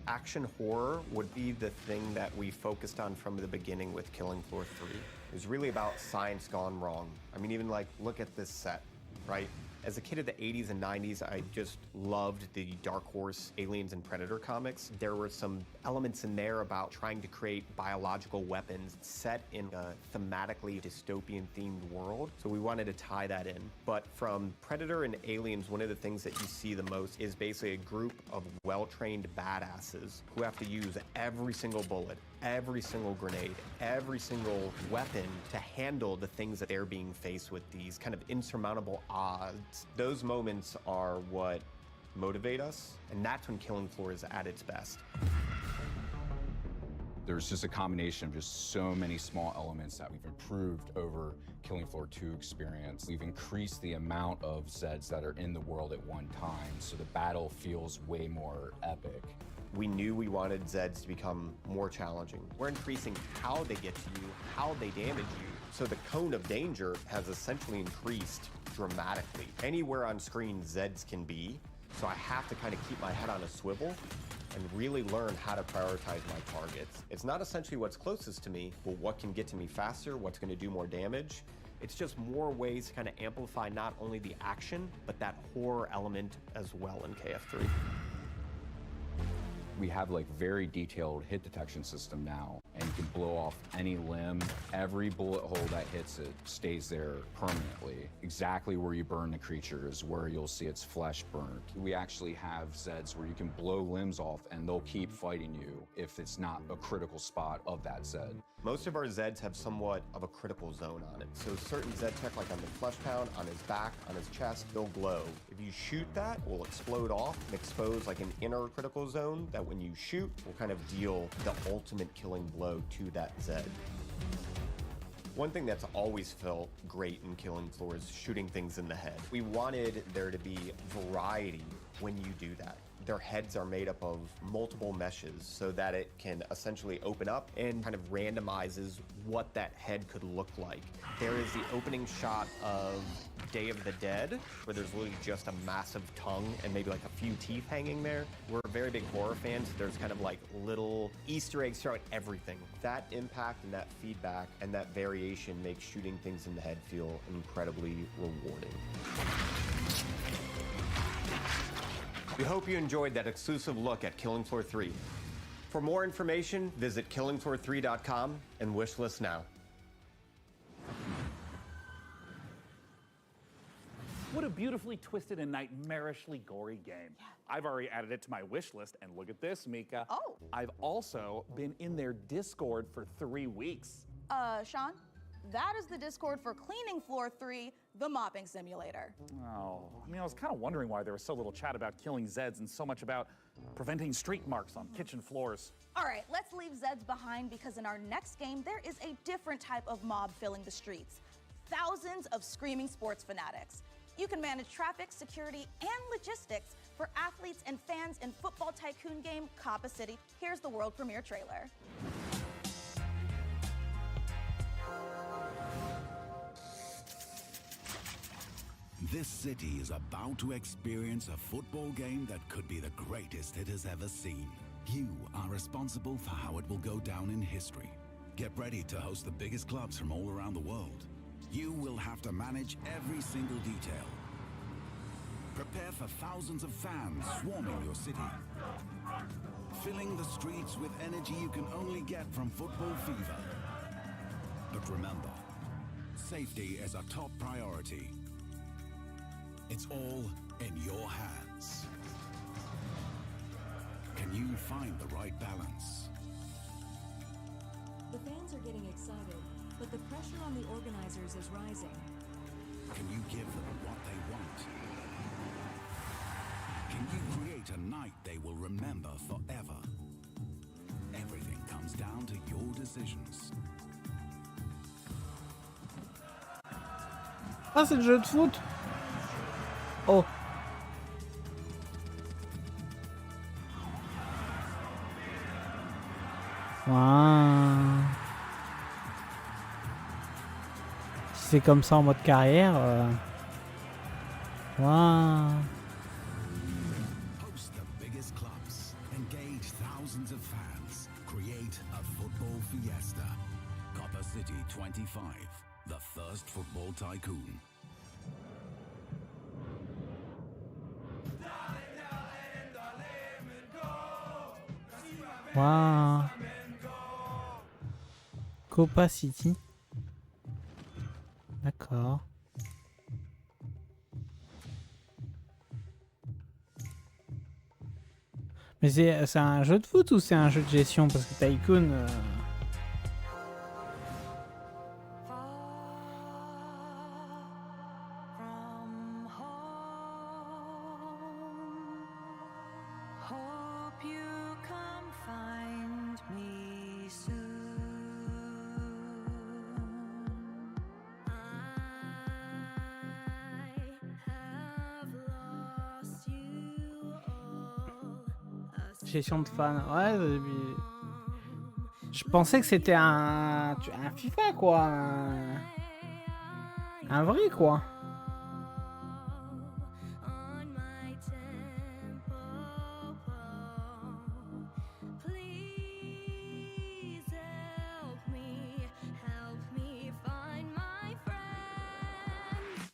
Action horror would be the thing that we focused on from the beginning with Killing Floor 3. It was really about science gone wrong. I mean, even like, look at this set, right? As a kid of the 80s and 90s, I just loved the Dark Horse Aliens and Predator comics. There were some elements in there about trying to create biological weapons set in a thematically dystopian themed world. So we wanted to tie that in. But from Predator and Aliens, one of the things that you see the most is basically a group of well-trained badasses who have to use every single bullet, every single grenade, every single weapon to handle the things that they're being faced with, these kind of insurmountable odds. Those moments are what motivate us, and that's when Killing Floor is at its best. There's just a combination of just so many small elements that we've improved over Killing Floor 2 experience. We've increased the amount of Zeds that are in the world at one time, so the battle feels way more epic. We knew we wanted Zeds to become more challenging. We're increasing how they get to you, how they damage you, so the cone of danger has essentially increased dramatically. Anywhere on screen Zeds can be, so I have to kind of keep my head on a swivel and really learn how to prioritize my targets. It's not essentially what's closest to me, but what can get to me faster, what's going to do more damage. It's just more ways to kind of amplify not only the action, but that horror element as well in KF3. We have like very detailed hit detection system now, and you can blow off any limb. Every bullet hole that hits it stays there permanently. Exactly where you burn the creature is where you'll see its flesh burnt. We actually have Zeds where you can blow limbs off and they'll keep fighting you if it's not a critical spot of that Zed. Most of our Zeds have somewhat of a critical zone on it. So certain Zed tech, like on the Flesh Pound, on his back, on his chest, they'll glow. If you shoot that, it will explode off and expose like an inner critical zone that when you shoot will kind of deal the ultimate killing blow to that Zed. One thing that's always felt great in Killing Floor is shooting things in the head. We wanted there to be variety when you do that. Their heads are made up of multiple meshes so that it can essentially open up and kind of randomizes what that head could look like. There is the opening shot of Day of the Dead, where there's literally just a massive tongue and maybe like a few teeth hanging there. We're very big horror fans, so there's kind of like little Easter eggs throughout everything. That impact and that feedback and that variation makes shooting things in the head feel incredibly rewarding. We hope you enjoyed that exclusive look at Killing Floor 3. For more information, visit killingfloor3.com and wishlist now. What a beautifully twisted and nightmarishly gory game. Yeah. I've already added it to my wish list, and look at this, Mika. Oh. I've also been in their Discord for 3 weeks. Sean, that is the Discord for Cleaning Floor 3, the mopping simulator. Oh, I mean, I was kind of wondering why there was so little chat about killing Zeds and so much about preventing streak marks on kitchen floors. All right, let's leave Zeds behind because in our next game, there is a different type of mob filling the streets. Thousands of screaming sports fanatics. You can manage traffic, security, and logistics for athletes and fans in football tycoon game Coppa City. Here's the world premiere trailer. This city is about to experience a football game that could be the greatest it has ever seen. You are responsible for how it will go down in history. Get ready to host the biggest clubs from all around the world. You will have to manage every single detail. Prepare for thousands of fans swarming your city. Filling the streets with energy you can only get from football fever. But remember, safety is a top priority. It's all in your hands. Can you find the right balance? The fans are getting excited, but the pressure on the organizers is rising. Can you give them what they want? Can you create a night they will remember forever? Everything comes down to your decisions. Ah, c'est le jeu de foot. Oh. Wow. Si c'est comme ça en mode carrière. Wow. Host the biggest clubs. Engage thousands of fans. Create a football fiesta. Coppa City 25, the first football tycoon. Waouh. Copa City. D'accord. Mais c'est un jeu de foot ou c'est un jeu de gestion? Parce que Tycoon... Hope you come find me soon. I have lost you all. Gestion de fans. Ouais, je pensais que c'était un FIFA, quoi. Un vrai, quoi. Please help me find my friends.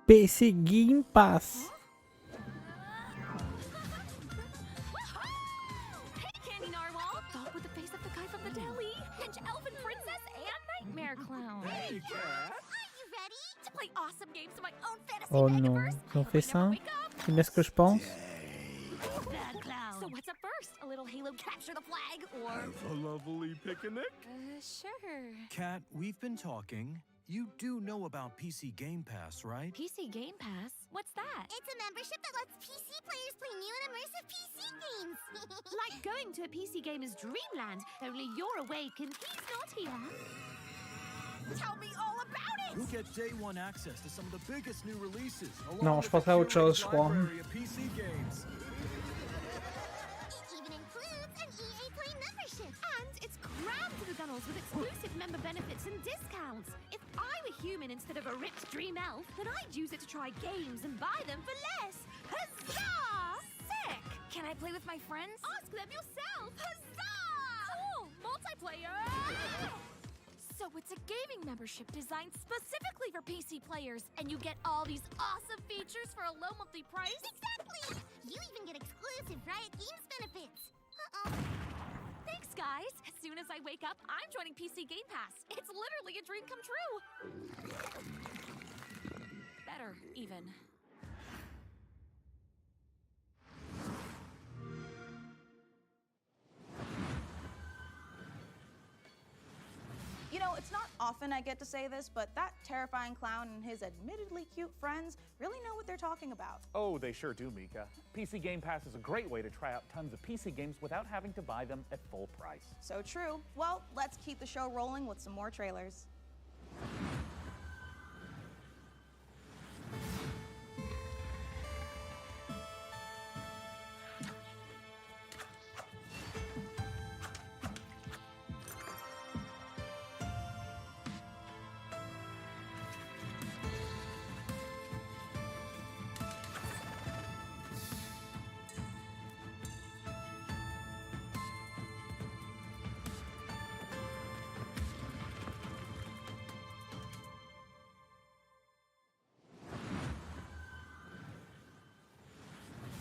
PC Game Pass. Hey, Candy Narwhal! Dog with the face of the guy from the deli. Pinch Elfin Princess and Nightmare Clown. Hey, Cat! Are you ready to play awesome games in my own fantasy Oh non, universe? ils ont fait ça? C'est bien ce que je pense. Bad Clown. So what's up first? A little Halo capture the flag, or... Have a lovely picnic. Sure. Kat, we've been talking. You do know about PC Game Pass, right? PC Game Pass? What's that? It's a membership that lets PC players play new and immersive PC games. Like going to a PC gamer's dreamland, only you're awake and he's not here. Tell me all about it! You'll get day one access to some of the biggest new releases. Non, je pensais à autre chose, je crois. PC games. It even includes an EA Play membership. And it's crammed to the gunnels with exclusive member benefits and discounts. If I were human instead of a ripped dream elf, then I'd use it to try games and buy them for less. Huzzah! Sick! Can I play with my friends? Ask them yourself! Huzzah! Cool! Multiplayer! So it's a gaming membership designed specifically for PC players, and you get all these awesome features for a low monthly price? Exactly! You even get exclusive Riot Games benefits. Thanks, guys! As soon as I wake up, I'm joining PC Game Pass. It's literally a dream come true! Better, even. You know, it's not often I get to say this, but that terrifying clown and his admittedly cute friends really know what they're talking about. Oh, they sure do, Mika. PC Game Pass is a great way to try out tons of PC games without having to buy them at full price. So true. Well, let's keep the show rolling with some more trailers.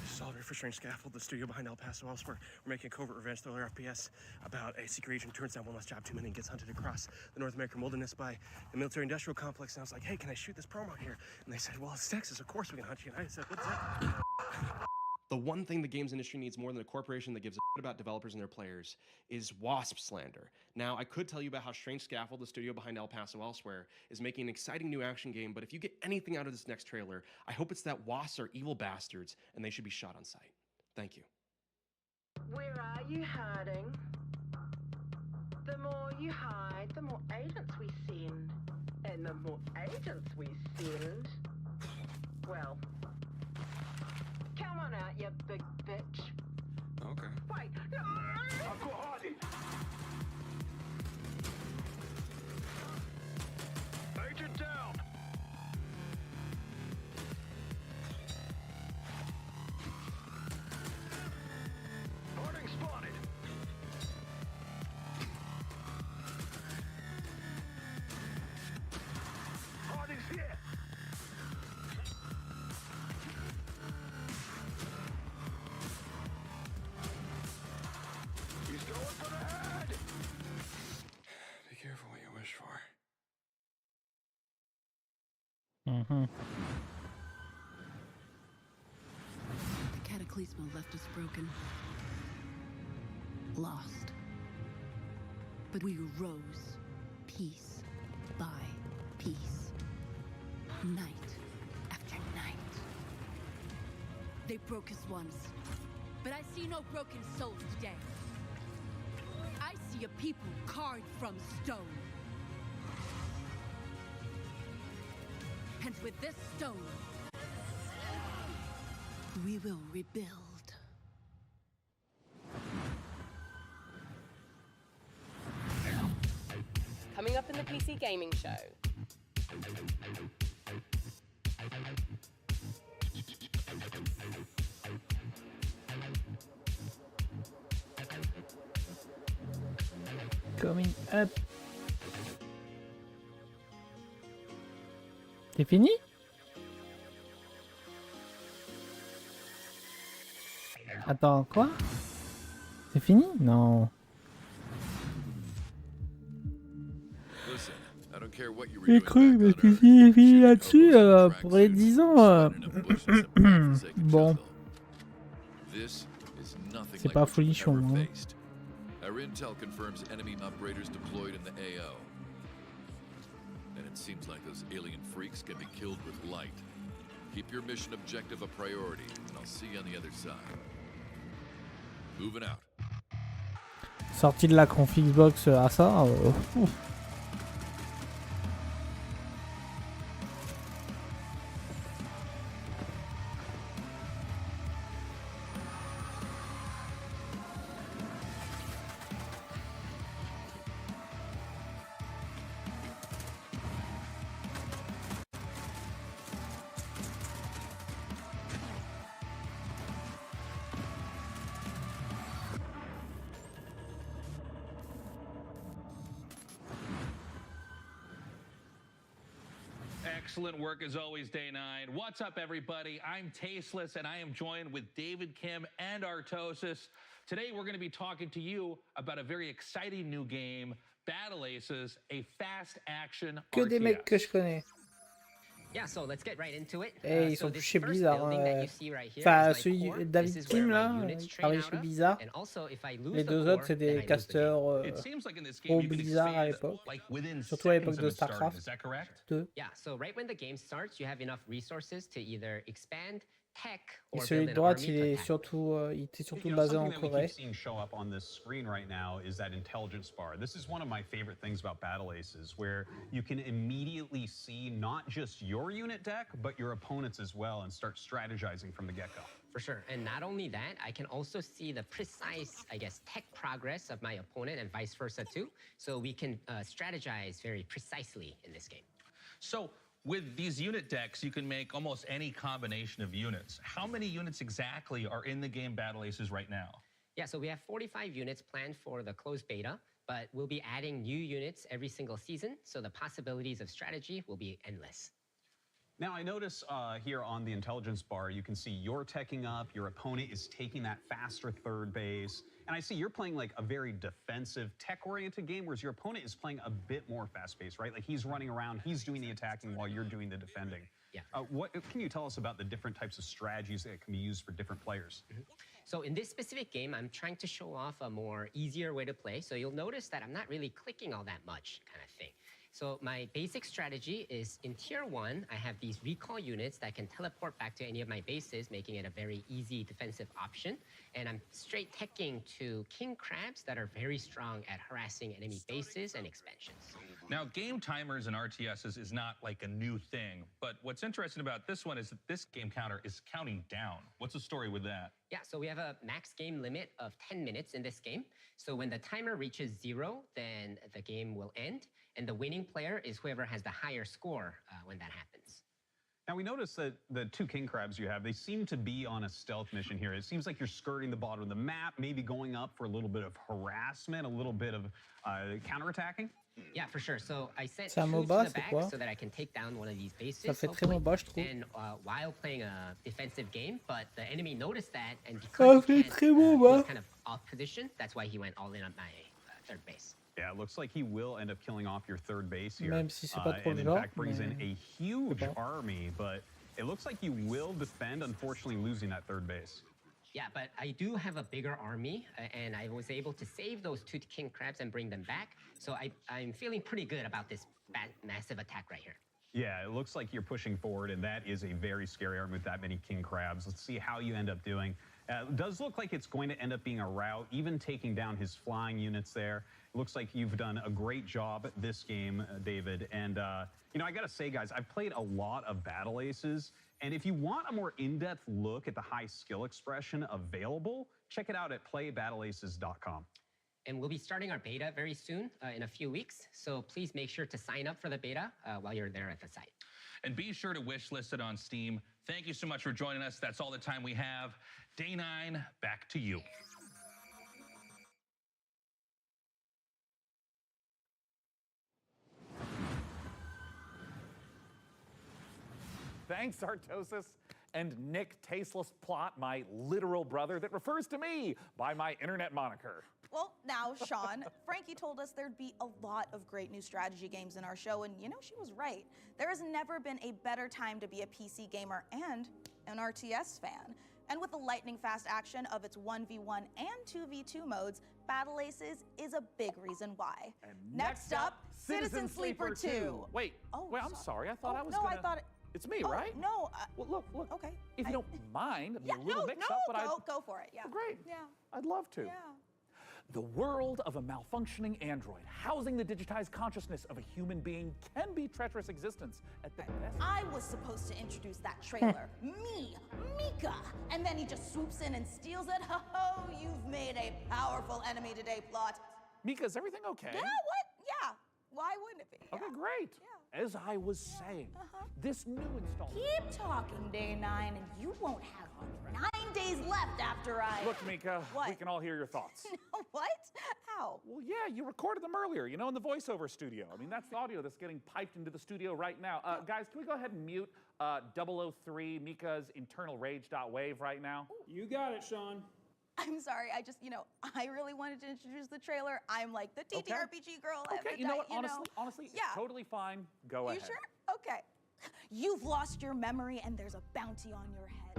Solver for Strange Scaffold, the studio behind El Paso elsewhere. We're making a covert revenge thriller FPS about a secret agent turns down one last job too many and gets hunted across the North American wilderness by the military industrial complex. And I was like, hey, can I shoot this promo here? And they said, well, it's Texas, of course we can hunt you. And I said, what's that? The one thing the games industry needs more than a corporation that gives a shit about developers and their players is WASP slander. Now, I could tell you about how Strange Scaffold, the studio behind El Paso elsewhere, is making an exciting new action game, but if you get anything out of this next trailer, I hope it's that WASPs are evil bastards and they should be shot on sight. Thank you. Where are you hiding? The more you hide, the more agents we send. And the more agents we send, well, come on out, you big bitch. Okay. Wait, no! I've got Hardy. Agent down! Harding spotted! Harding's here! He's going for the head! Be careful what you wish for. Mhm. The Cataclysmal left us broken. Lost. But we rose, piece by piece. Night after night. They broke us once, but I see no broken souls today. I see a people carved from stone. And with this stone, we will rebuild. Coming up in the PC Gaming Show. Coming up. C'est fini? Attends, quoi? C'est fini? Non. J'ai cru, mais que c'est fini là-dessus pour les 10 ans. Bon. C'est pas folichon. Hein. Our intel confirms enemy operators deployed in the AO. And it seems like those alien freaks can be killed with light. Keep your mission objective a priority, and I'll see you on the other side. Moving out. Sortie de la conf Xbox à ça. Excellent work as always, Day 9. What's up, everybody? I'm Tasteless, and I am joined with David Kim and Artosis. Today, we're going to be talking to you about a very exciting new game, Battle Aces, a fast-action Que des mecs que RTS. je connais. Yeah, so let's get right into it. Et ils sont tous chez Blizzard. Enfin, celui David Kim là, il travaille chez Blizzard. Les deux autres, c'est des casters au Blizzard à l'époque. Surtout à l'époque de StarCraft 2. Yeah, so right when the game starts, you have enough resources to either expand, tech, Et or celui build de an droite, army il to est attack. surtout, il était surtout You know, basé en something that we Corée. keep seeing show up on this screen right now is that intelligence bar. This is one of my favorite things about Battle Aces, where you can immediately see not just your unit deck, but your opponent's as well, and start strategizing from the get-go. For sure. And not only that, I can also see the precise, I guess, tech progress of my opponent and vice versa too. So we can strategize very precisely in this game. So, with these unit decks, you can make almost any combination of units. How many units exactly are in the game Battle Aces right now? Yeah, so we have 45 units planned for the closed beta, but we'll be adding new units every single season, so the possibilities of strategy will be endless. Now, I notice here on the intelligence bar, you can see you're teching up, your opponent is taking that faster third base, and I see you're playing like a very defensive, tech-oriented game, whereas your opponent is playing a bit more fast-paced, right? Like he's running around, he's doing the attacking while you're doing the defending. Yeah. What can you tell us about the different types of strategies that can be used for different players? So in this specific game, I'm trying to show off a more easier way to play. So you'll notice that I'm not really clicking all that much kind of thing. So my basic strategy is in tier 1, I have these recall units that can teleport back to any of my bases, making it a very easy defensive option. And I'm straight teching to king crabs that are very strong at harassing enemy bases and expansions. Now, game timers and RTSs is not like a new thing, but what's interesting about this one is that this game counter is counting down. What's the story with that? Yeah, so we have a max game limit of 10 minutes in this game. So when the timer reaches 0, then the game will end. And the winning player is whoever has the higher score when that happens. Now, we noticed that the 2 king crabs you have, they seem to be on a stealth mission here. It seems like you're skirting the bottom of the map, maybe going up for a little bit of harassment, a little bit of counterattacking. Yeah, for sure. So I sent C'est un troops MOBA, to the c'est back quoi? so that I can take down one of these bases. Ça fait très MOBA, je trouve. And while playing a defensive game, but the enemy noticed that, and Ça because fait he très he MOBA. was kind of off position, that's why he went all in on my third base. Yeah, it looks like he will end up killing off your third base here. Même si c'est pas trop and le in genre, fact brings in mais a huge c'est bon. army, but it looks like you will defend, unfortunately losing that third base. Yeah, but I do have a bigger army, and I was able to save those 2 king crabs and bring them back. So I'm feeling pretty good about this massive attack right here. Yeah, it looks like you're pushing forward, and that is a very scary army with that many king crabs. Let's see how you end up doing. It does look like it's going to end up being a rout, even taking down his flying units there. It looks like you've done a great job this game, David. And, you know, I got to say, guys, I've played a lot of Battle Aces. And if you want a more in-depth look at the high skill expression available, check it out at playbattleaces.com. And we'll be starting our beta very soon, in a few weeks. So please make sure to sign up for the beta while you're there at the site. And be sure to wishlist it on Steam. Thank you so much for joining us. That's all the time we have. Day 9, back to you. Thanks, Artosis. And Nick Tasteless Plot, my literal brother that refers to me by my internet moniker. Well, now, Sean, Frankie told us there'd be a lot of great new strategy games in our show, and you know, she was right. There has never been a better time to be a PC gamer and an RTS fan. And with the lightning-fast action of its 1v1 and 2v2 modes, Battle Aces is a big reason why. And next up, Citizen Sleeper 2. Wait, I'm sorry. I thought I was no, gonna... I thought it... It's me, Oh, right? no. Well, look. Okay. If you don't mind, Yeah, a little no, mix-up, but go for it. Yeah. Great. Yeah. I'd love to. Yeah. The world of a malfunctioning android housing the digitized consciousness of a human being can be treacherous existence at the best. I was supposed to introduce that trailer. Me, Mika. And then he just swoops in and steals it. Ho, you've made a powerful enemy today, Plot. Mika, is everything okay? Yeah, what? Yeah. Why wouldn't it be? Okay, great. As I was saying, this new installment... Keep talking, Day 9, and you won't have 9 days left after I... Look, Mika, What? we can all hear your thoughts. What? How? Well, yeah, you recorded them earlier, you know, in the voiceover studio. I mean, that's the audio that's getting piped into the studio right now. Guys, can we go ahead and mute 003 Mika's internal rage.wave right now? You got it, Sean. I'm sorry, I just, I really wanted to introduce the trailer. I'm like the TTRPG girl. Okay, you know what, honestly, yeah. it's totally fine. Go ahead. You sure? Okay. You've lost your memory and there's a bounty on your head.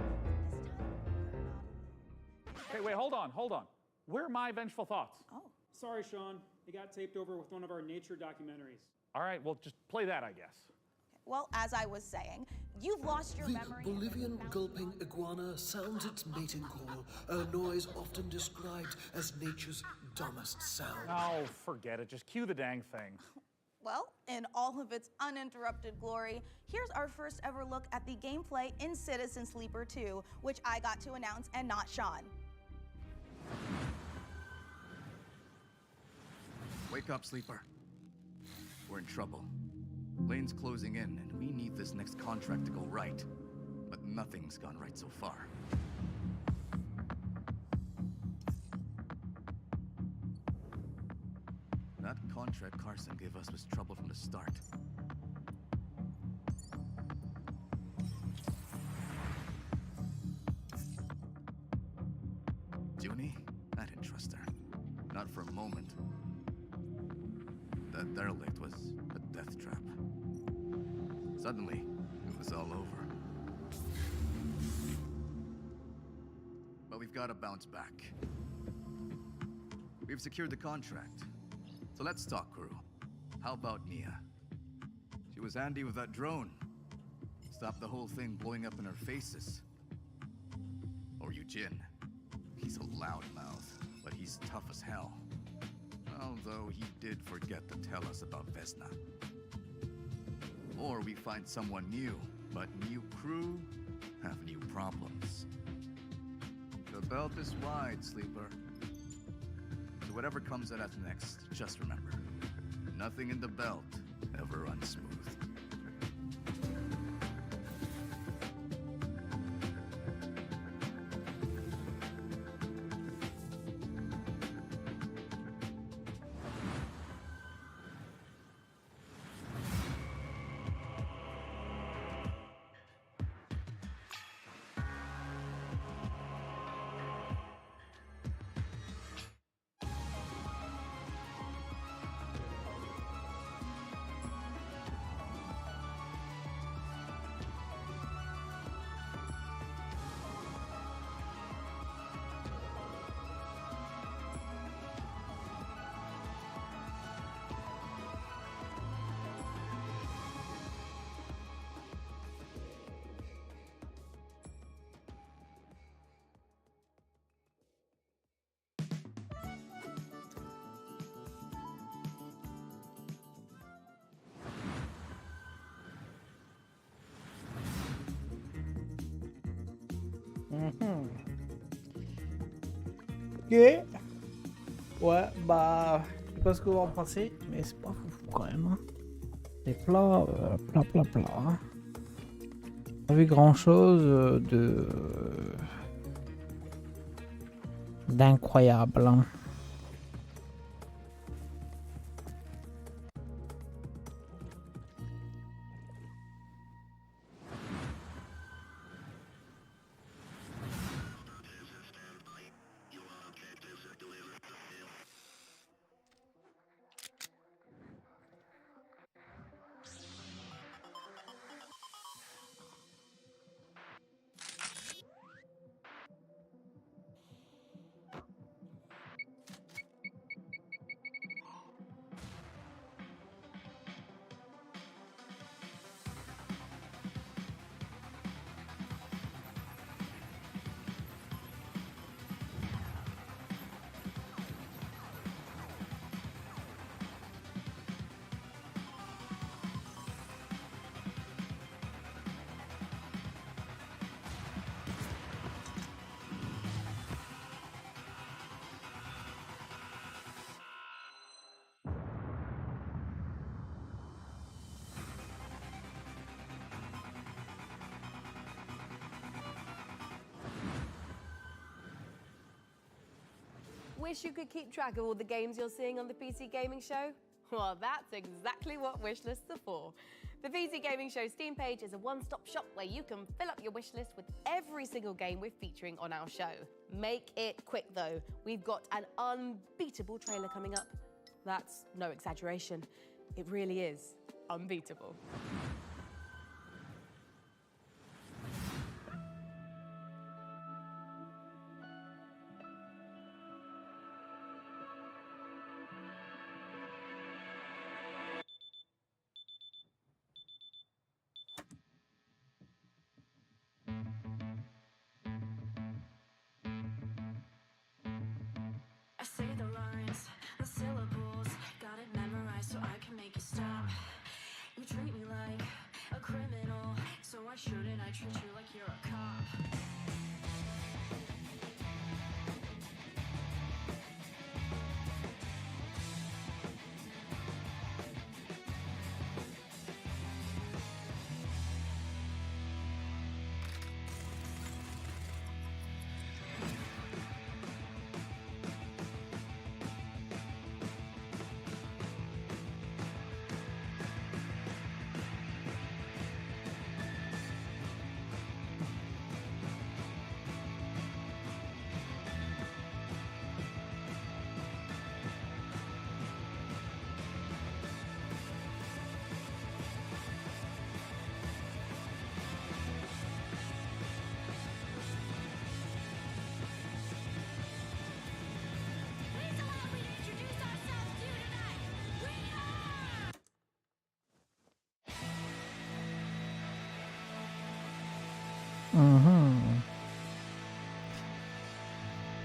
Okay, wait, hold on. Where are my vengeful thoughts? Oh. Sorry, Sean. They got taped over with one of our nature documentaries. All right, well, just play that, I guess. Well, as I was saying, you've lost your memory. The Bolivian gulping iguana sounds its mating call, a noise often described as nature's dumbest sound. Oh, forget it. Just cue the dang thing. Well, in all of its uninterrupted glory, here's our first ever look at the gameplay in Citizen Sleeper 2, which I got to announce and not Sean. Wake up, Sleeper. We're in trouble. Lane's closing in, and we need this next contract to go right. But nothing's gone right so far. That contract Carson gave us was trouble from the start. Junie? I didn't trust her. Not for a moment. That derelict was a death trap. Suddenly, it was all over. But we've got to bounce back. We've secured the contract. So let's talk, crew. How about Nia? It was Andy with that drone. Stopped the whole thing blowing up in our faces. Or Eugene. He's a loudmouth, but he's tough as hell. Although he did forget to tell us about Vesna. Or we find someone new, but new crew have new problems. The belt is wide, Sleeper. So whatever comes at us next, just remember, nothing in the belt ever runs smooth. Ok. Ouais, bah, je sais pas ce que vous en pensez, mais c'est pas fou quand même. Hein. Les plats, plats. Pas vu grand chose d'incroyable. Hein. Wish you could keep track of all the games you're seeing on the PC Gaming Show? Well, that's exactly what wish lists are for. The PC Gaming Show Steam page is a one-stop shop where you can fill up your wish list with every single game we're featuring on our show. Make it quick though. We've got an unbeatable trailer coming up. That's no exaggeration. It really is unbeatable. I say the lines, the syllables, got it memorized so I can make you stop. You treat me like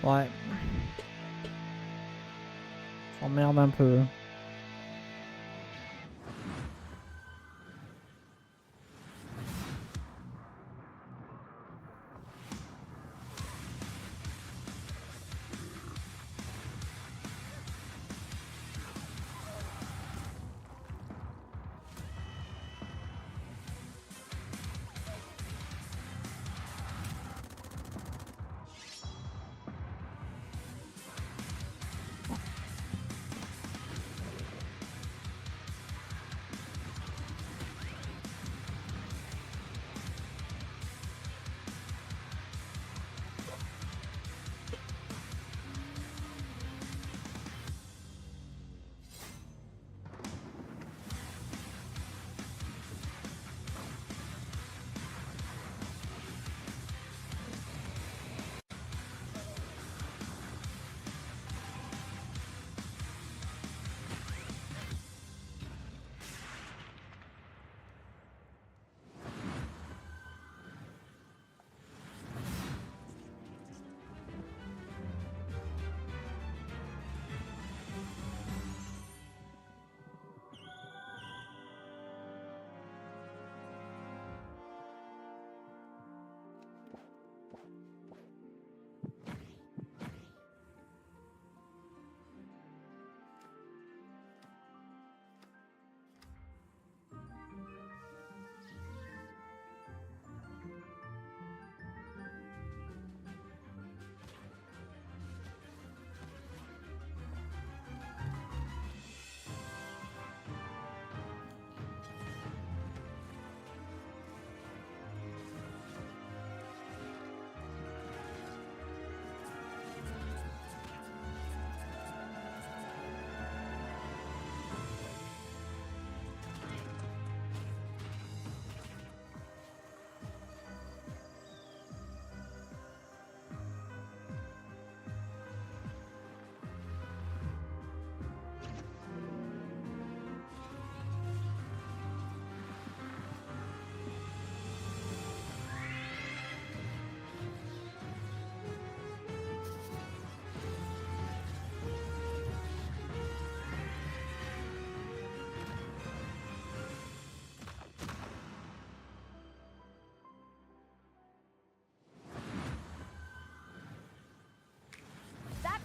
Ouais. S'emmerde un peu.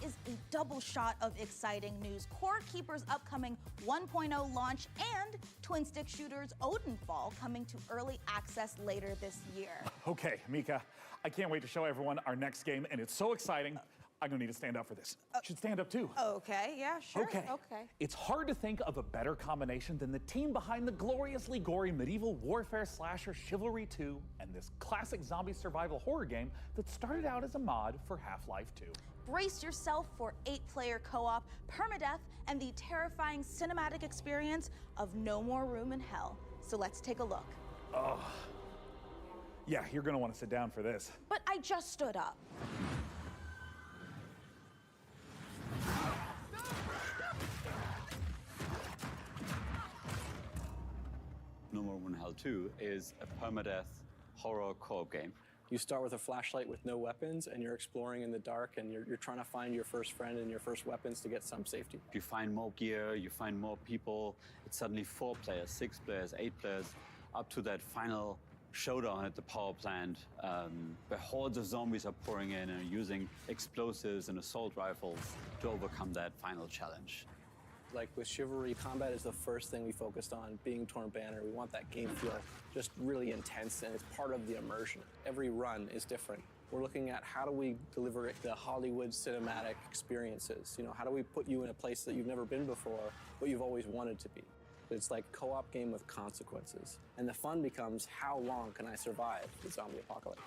Is a double shot of exciting news. Core Keeper's upcoming 1.0 launch and twin stick shooters Odenfall coming to early access later this year. Okay, Mika, I can't wait to show everyone our next game, and it's so exciting. I'm gonna need to stand up for this. You should stand up too. Okay, yeah, sure. Okay. It's hard to think of a better combination than the team behind the gloriously gory medieval warfare slasher Chivalry 2 and this classic zombie survival horror game that started out as a mod for Half-Life 2. Brace yourself for 8-player co-op, permadeath, and the terrifying cinematic experience of No More Room in Hell. So let's take a look. Oh. Yeah, you're gonna want to sit down for this. But I just stood up. No More Room in Hell 2 is a permadeath horror co-op game. You start with a flashlight with no weapons, and you're exploring in the dark, and you're trying to find your first friend and your first weapons to get some safety. You find more gear, you find more people. It's suddenly 4 players, 6 players, 8 players, up to that final showdown at the power plant, where hordes of zombies are pouring in and are using explosives and assault rifles to overcome that final challenge. Like with Chivalry, combat is the first thing we focused on, being Torn Banner. We want that game feel just really intense, and it's part of the immersion. Every run is different. We're looking at how do we deliver the Hollywood cinematic experiences? You know, how do we put you in a place that you've never been before, but you've always wanted to be? It's like a co-op game with consequences. And the fun becomes, how long can I survive the zombie apocalypse?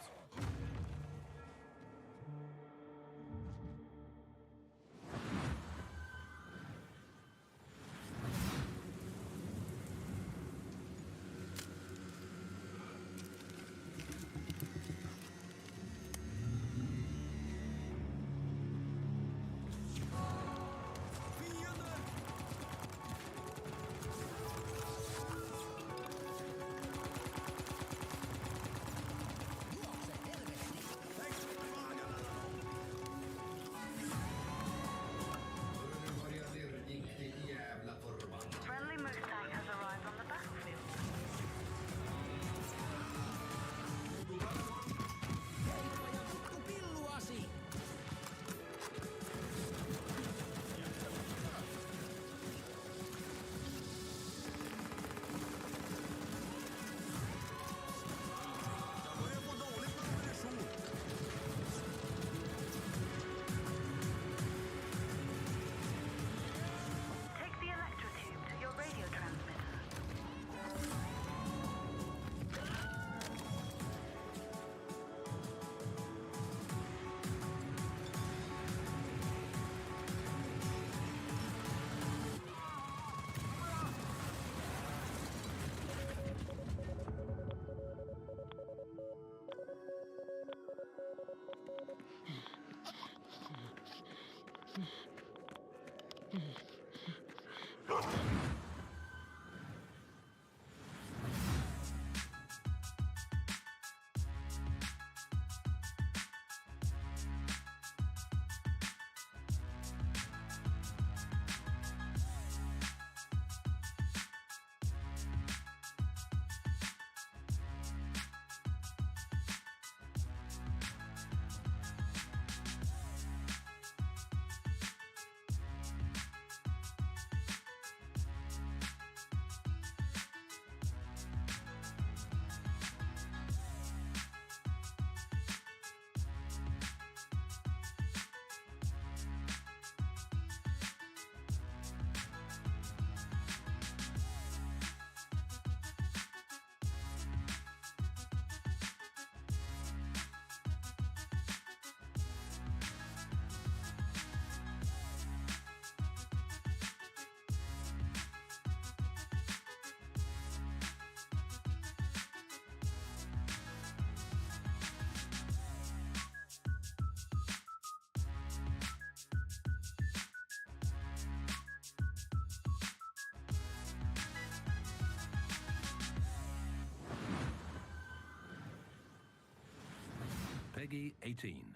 Peggy 18.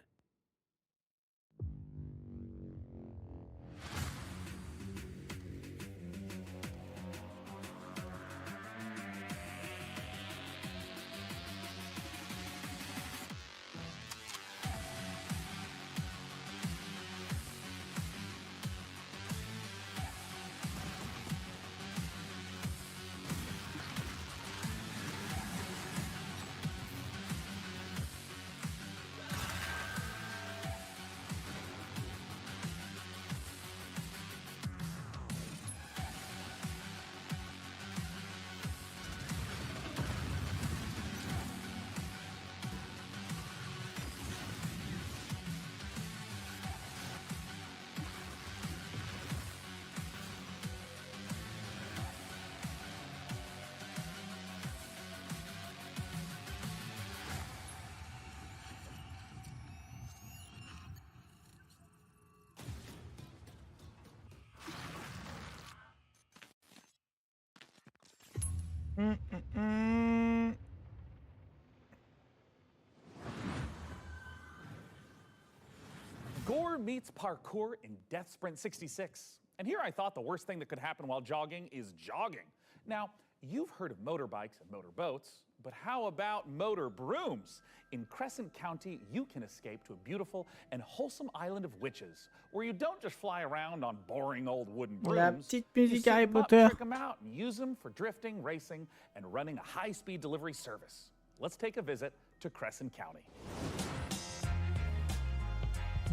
Gore meets parkour in Death Sprint 66. And here I thought the worst thing that could happen while jogging is jogging. Now, you've heard of motorbikes and motorboats, but how about motor brooms? In Crescent County, you can escape to a beautiful and wholesome island of witches, where you don't just fly around on boring old wooden brooms. La petite You musique soup Harry 'em up, Potter. trick 'em out, and use them for drifting, racing, and running a high-speed delivery service. Let's take a visit to Crescent County.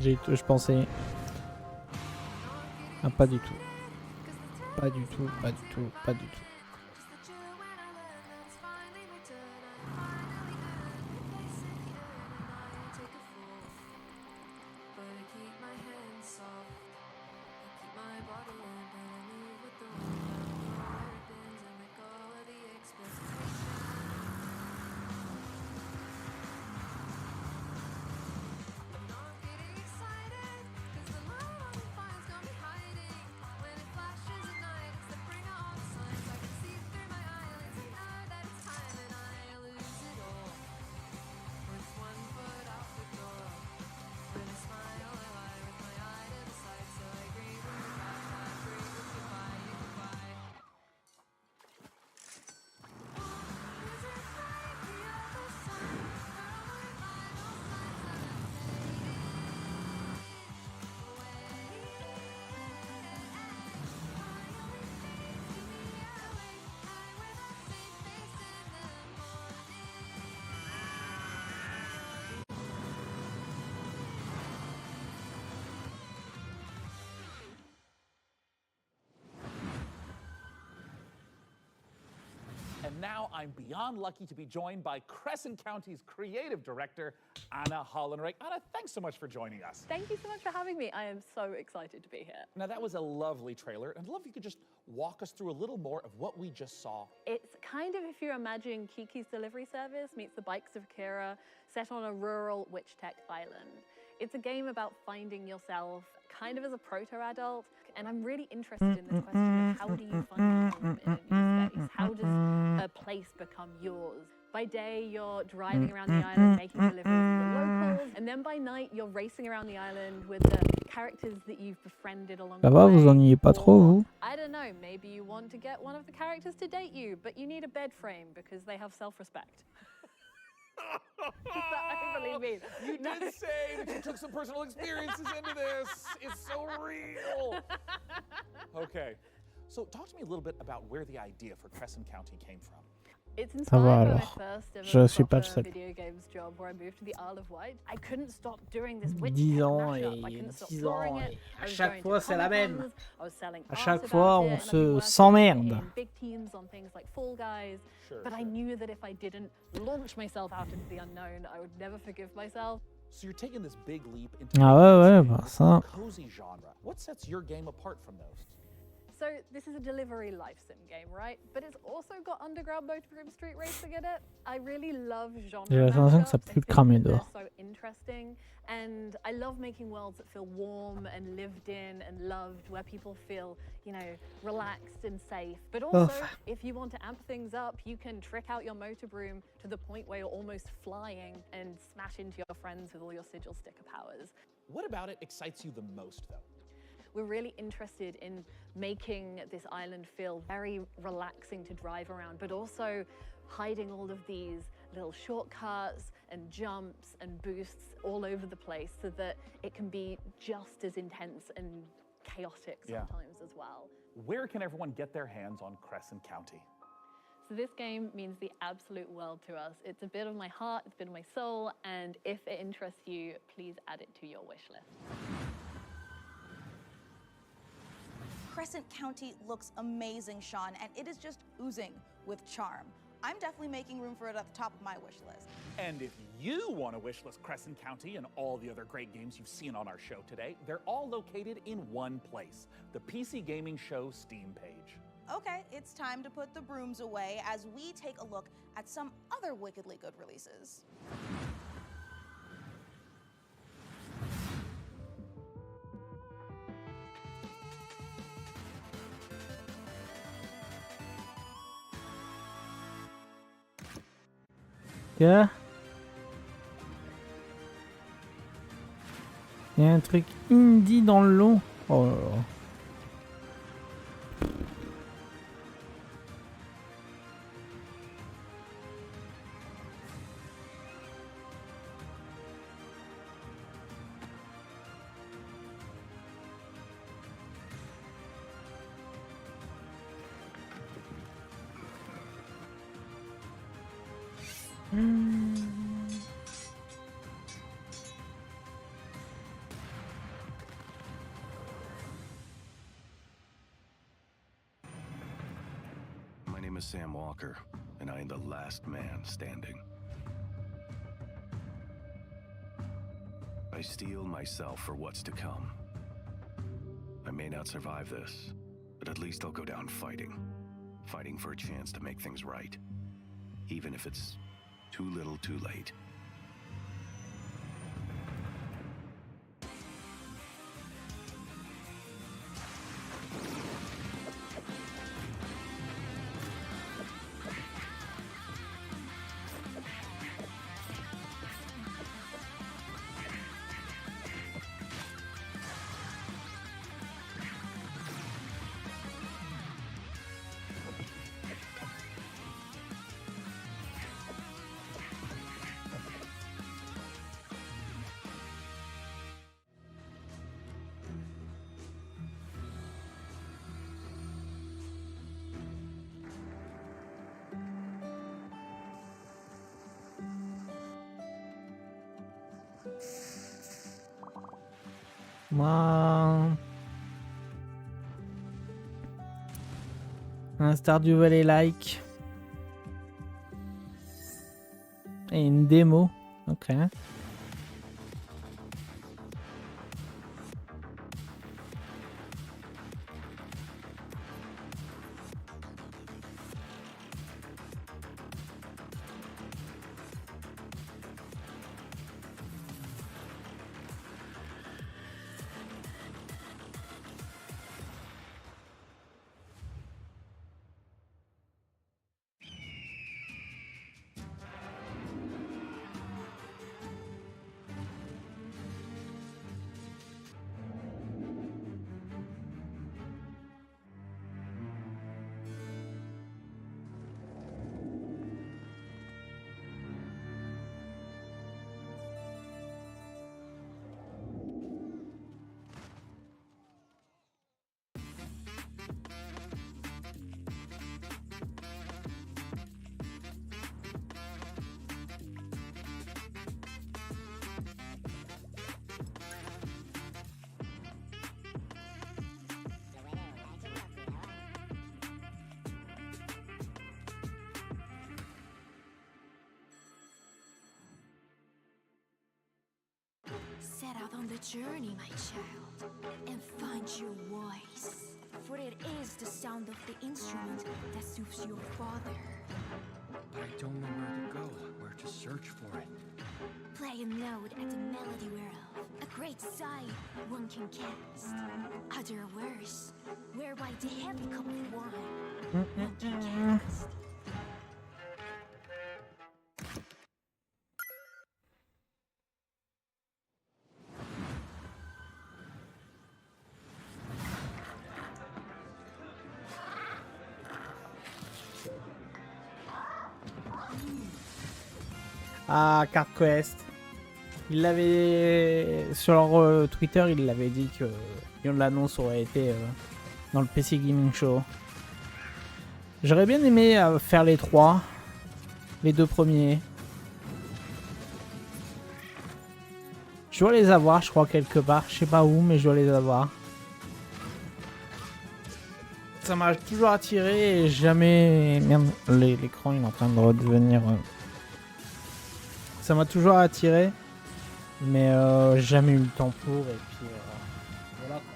Je pensais. Ah, pas du tout. Pas du tout, pas du tout, pas du tout. And now I'm beyond lucky to be joined by Crescent County's creative director, Anna Hollenreich. Anna, thanks so much for joining us. Thank you so much for having me. I am so excited to be here. Now, that was a lovely trailer, and I'd love if you could just walk us through a little more of what we just saw. It's kind of if you're imagining Kiki's Delivery Service meets the Bikes of Kira, set on a rural witch tech island. It's a game about finding yourself kind of as a proto-adult. And I'm really interested in this question of how do you find home in a new space? How does a place become yours? By day, you're driving around the island, making deliveries to the locals, and then by night, you're racing around the island with the characters that you've befriended along the Ça va, way. vous ennuyez pas trop, vous? I don't know, maybe you want to get one of the characters to date you, but you need a bed frame because they have self-respect. Is that overly mean? You did say that you took some personal experiences into this. It's so real. Okay, so talk to me a little bit about where the idea for Crescent County came from. It's Ça va inspired by my alors. first ever Je suis pas le proper seul. video games job where I moved to the Isle of Wight. I couldn't stop doing this witch 10 tech ans mashup. I et couldn't stop 10 touring ans it. et I à was chaque going fois to c'est la même. Comic-Cons, I was selling À art chaque about fois it, on and I'd be se working s'emmerde. in big teams on things like Fall Guys. Sure, but I knew that if I didn't launch myself out into the unknown, I would never forgive myself. So you're taking this big leap into Ah ouais, bah this ça. cozy genre. What sets your game apart from those? So this is a delivery life sim game, right? But it's also got underground motorhome street racing in it. I really love genre J'ai l'impression que ça mashups. pue le I think cramer that they're dehors. so interesting, and I love making worlds that feel warm and lived in and loved, where people feel, you know, relaxed and safe. But also, if you want to amp things up, you can trick out your motor broom to the point where you're almost flying and smash into your friends with all your sigil sticker powers. What about it excites you the most, though? We're really interested in making this island feel very relaxing to drive around, but also hiding all of these little shortcuts and jumps and boosts all over the place so that it can be just as intense and chaotic sometimes as well. Where can everyone get their hands on Crescent County? So this game means the absolute world to us. It's a bit of my heart, it's a bit of my soul, and if it interests you, please add it to your wish list. Crescent County looks amazing, Sean, and it is just oozing with charm. I'm definitely making room for it at the top of my wish list. And if you want to wishlist Crescent County and all the other great games you've seen on our show today, they're all located in one place, the PC Gaming Show Steam page. Okay, it's time to put the brooms away as we take a look at some other wickedly good releases. Yeah. Il y a un truc indie dans le long. Oh là là. My name is Sam Walker, and I am the last man standing. I steel myself for what's to come. I may not survive this, but at least I'll go down fighting. Fighting for a chance to make things right. Even if it's too little too late. Moi, un Stardew Valley like et une démo. Ok. on the journey, my child, and find your voice. For it is the sound of the instrument that soothes your father. But I don't know where to go, where to search for it. Play a note at the melody whereof a great sight one can cast. Other words, whereby the heavy cup of wine one can cast. Ah, Card Quest. Il l'avait sur leur Twitter, il l'avait dit que l'annonce aurait été dans le PC Gaming Show. J'aurais bien aimé faire les trois, les deux premiers. Je dois les avoir, je crois, quelque part. Je sais pas où, mais je dois les avoir. Ça m'a toujours attiré et jamais... Merde, l'écran il est en train de redevenir... Ça m'a toujours attiré, mais jamais eu le temps pour, et puis voilà quoi.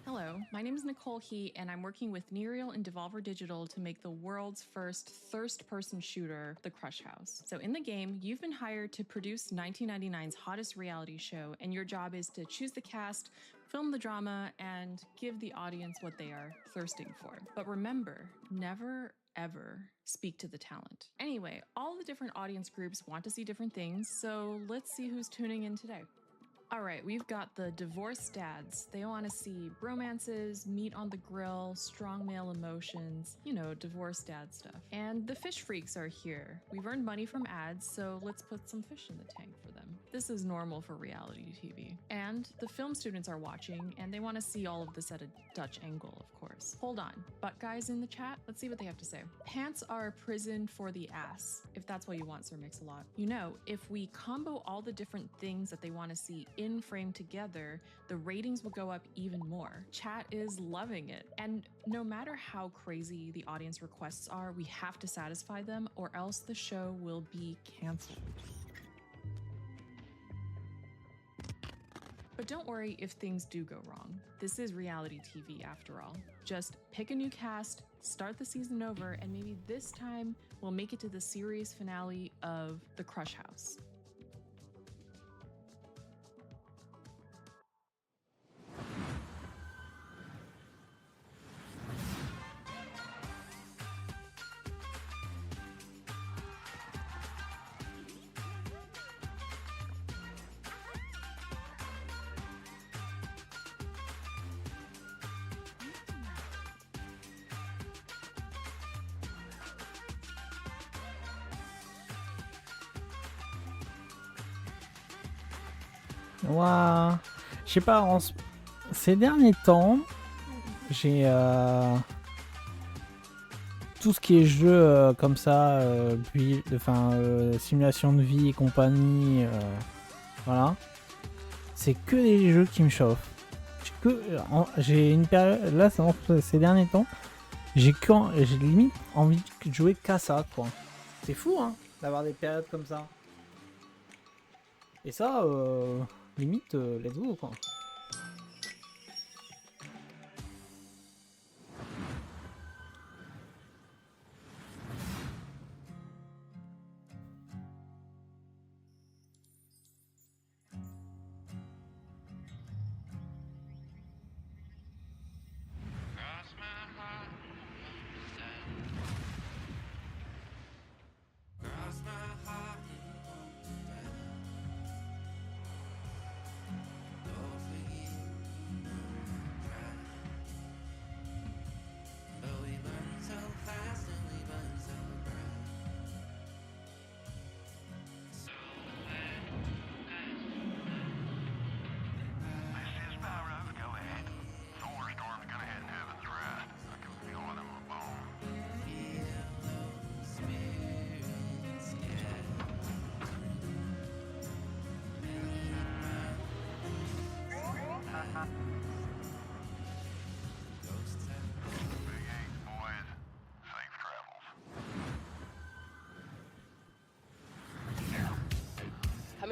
Hello, my name is Nicole He, and I'm working with Nereal and Devolver Digital to make the world's first first-person shooter, The Crush House. So in the game, you've been hired to produce 1999's hottest reality show, and your job is to choose the cast, film the drama, and give the audience what they are thirsting for. But remember, never ever speak to the talent. Anyway, all the different audience groups want to see different things, so let's see who's tuning in today. All right, we've got the divorced dads. They want to see bromances, meat on the grill, strong male emotions, you know, divorced dad stuff. And the fish freaks are here. We've earned money from ads, so let's put some fish in the tank for them. This is normal for reality TV. And the film students are watching, and they want to see all of this at a Dutch angle, of course. Hold on, butt guys in the chat? Let's see what they have to say. Pants are a prison for the ass, if that's what you want, Sir Mix-a-Lot. You know, if we combo all the different things that they want to see in frame together, the ratings will go up even more. Chat is loving it. And no matter how crazy the audience requests are, we have to satisfy them or else the show will be canceled. But don't worry if things do go wrong. This is reality TV after all. Just pick a new cast, start the season over, and maybe this time we'll make it to the series finale of The Crush House. Ouah. Je sais pas, ces derniers temps, j'ai tout ce qui est jeu comme ça, simulation de vie et compagnie, voilà. C'est que des jeux qui me chauffent. J'ai une période, là, ces derniers temps, j'ai limite envie de jouer qu'à ça, quoi. C'est fou, hein, d'avoir des périodes comme ça. Et ça, limite, let's go, quoi.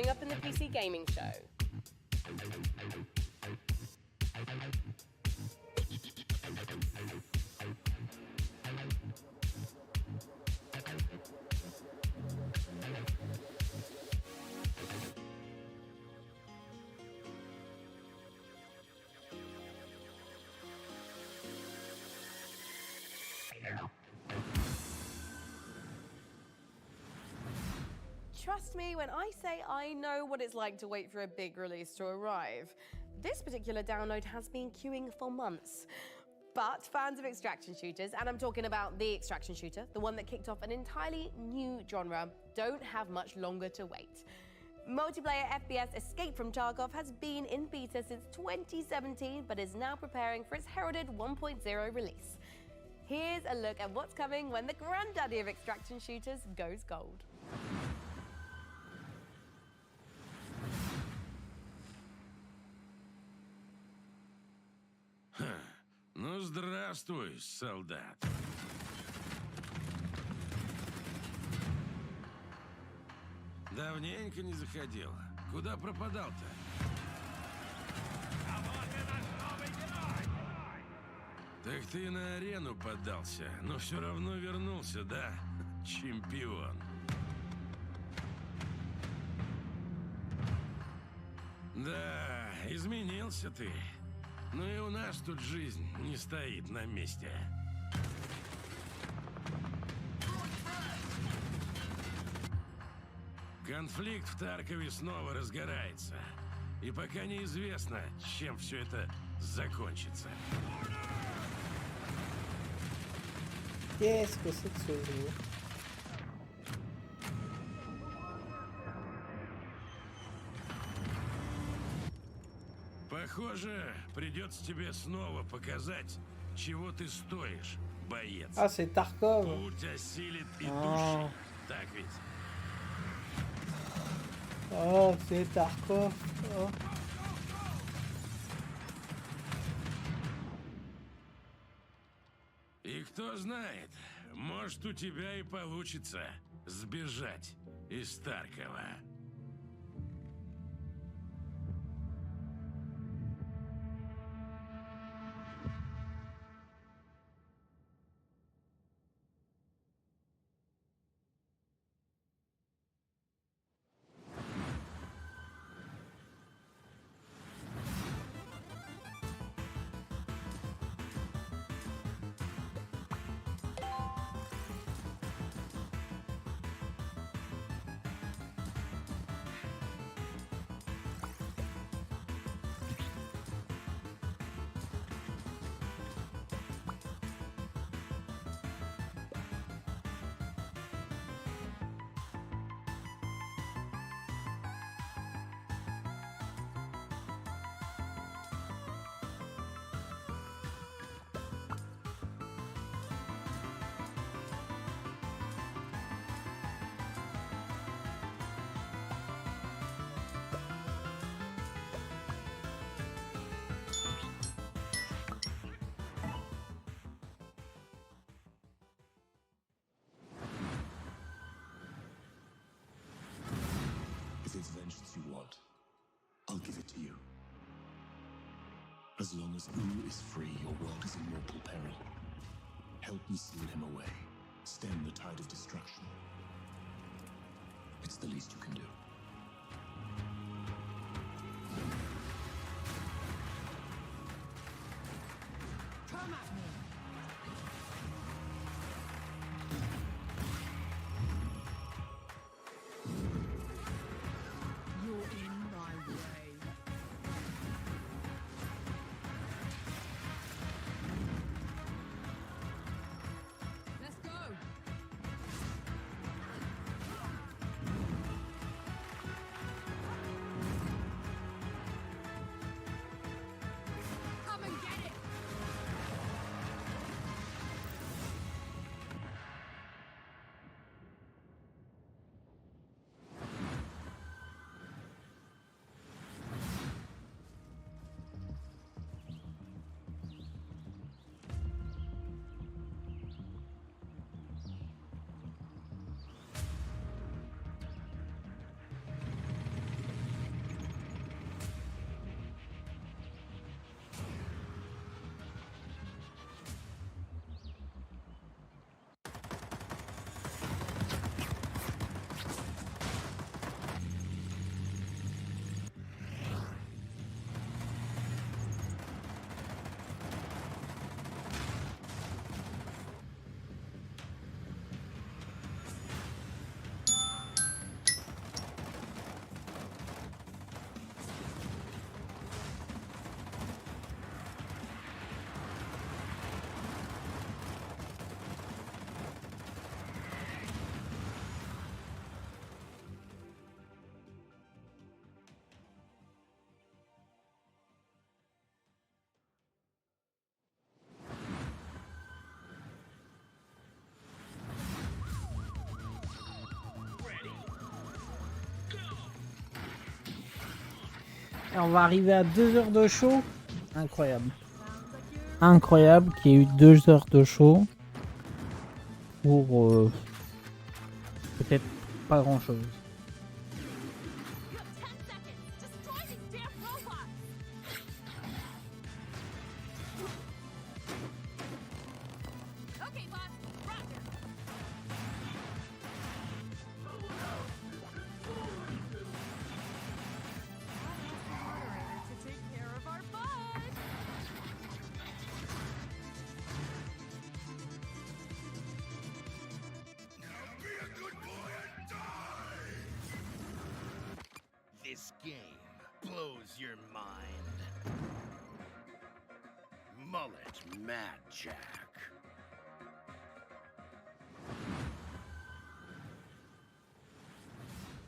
coming up in the PC Gaming Show. Trust me when I say I know what it's like to wait for a big release to arrive. This particular download has been queuing for months. But fans of extraction shooters, and I'm talking about the extraction shooter, the one that kicked off an entirely new genre, don't have much longer to wait. Multiplayer FPS Escape from Tarkov has been in beta since 2017, but is now preparing for its heralded 1.0 release. Here's a look at what's coming when the granddaddy of extraction shooters goes gold. Ну, здравствуй, солдат. Давненько не заходил. Куда пропадал-то? Так ты на арену поддался, но все равно вернулся, да? Чемпион. Да, изменился ты. Но и у нас тут жизнь не стоит на месте. Конфликт в Таркове снова разгорается. И пока неизвестно, чем все это закончится. Qu'est-ce que c'est que ce jeu? Похоже, придется тебе снова показать, чего ты стоишь, боец. Ah, c'est Tarkov. Путь осилит идущий. Так ведь? Oh, c'est Tarkov. Oh. И кто знает, может, у тебя и получится сбежать из Таркова. If it's vengeance you want, I'll give it to you. As long as Uru is free, your world is in mortal peril. Help me seal him away. Stem the tide of destruction. It's the least you can do. Come at me! You're in my way. Let's go! Come and get it! Et on va arriver à 2 heures de show. Incroyable. Incroyable qu'il y ait eu 2 heures de show pour peut-être pas grand chose. This game blows your mind. Mullet Mad Jack.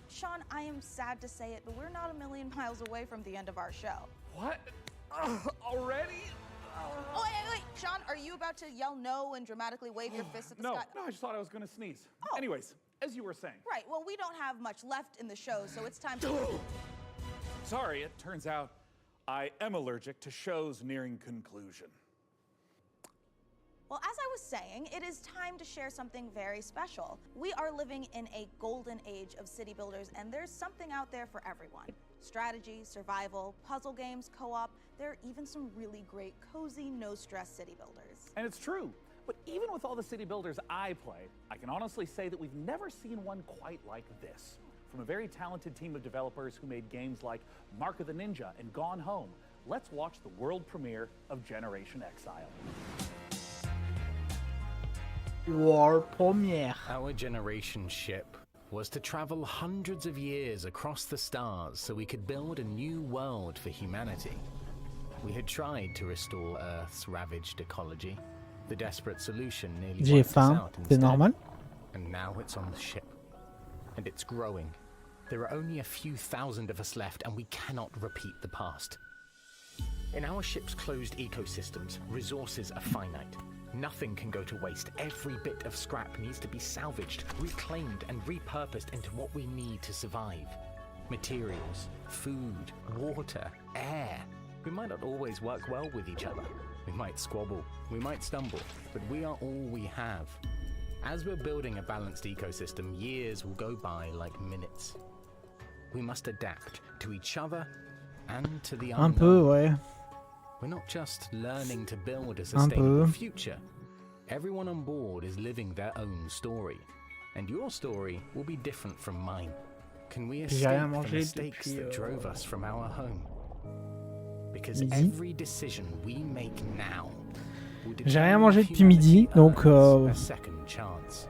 Sean, I am sad to say it, but we're not a million miles away from the end of our show. What? Already? Oh, wait. Sean, are you about to yell no and dramatically wave your fist at the sky? No, I just thought I was going to sneeze. Anyways, as you were saying. Right, well, we don't have much left in the show, so it's time to... Sorry, it turns out I am allergic to shows nearing conclusion. Well, as I was saying, it is time to share something very special. We are living in a golden age of city builders, and there's something out there for everyone. Strategy, survival, puzzle games, co-op, there are even some really great, cozy, no-stress city builders. And it's true. But even with all the city builders I play, I can honestly say that we've never seen one quite like this. From a very talented team of developers who made games like Mark of the Ninja and Gone Home, let's watch the world premiere of Generation Exile. World premiere. Our generation ship was to travel hundreds of years across the stars so we could build a new world for humanity. We had tried to restore Earth's ravaged ecology. The desperate solution nearly J'ai wiped us faim, out c'est instead. normal. And now it's on the ship. And it's growing. There are only a few thousand of us left, and we cannot repeat the past. In our ship's closed ecosystems, resources are finite. Nothing can go to waste. Every bit of scrap needs to be salvaged, reclaimed, and repurposed into what we need to survive. Materials, food, water, air. We might not always work well with each other. We might squabble, we might stumble, but we are all we have. As we're building a balanced ecosystem, years will go by like minutes. We must adapt to each other and to the unknown. Un peu, ouais. We're not just learning to build a Un sustainable peu. future. Everyone on board is living their own story, and your story will be different from mine. Can we J'ai escape rien the mangé mistakes depuis, that drove us from our home? Because midi. every decision we make now will J'ai rien determine mangé if depuis midi, humanity donc earns a second chance.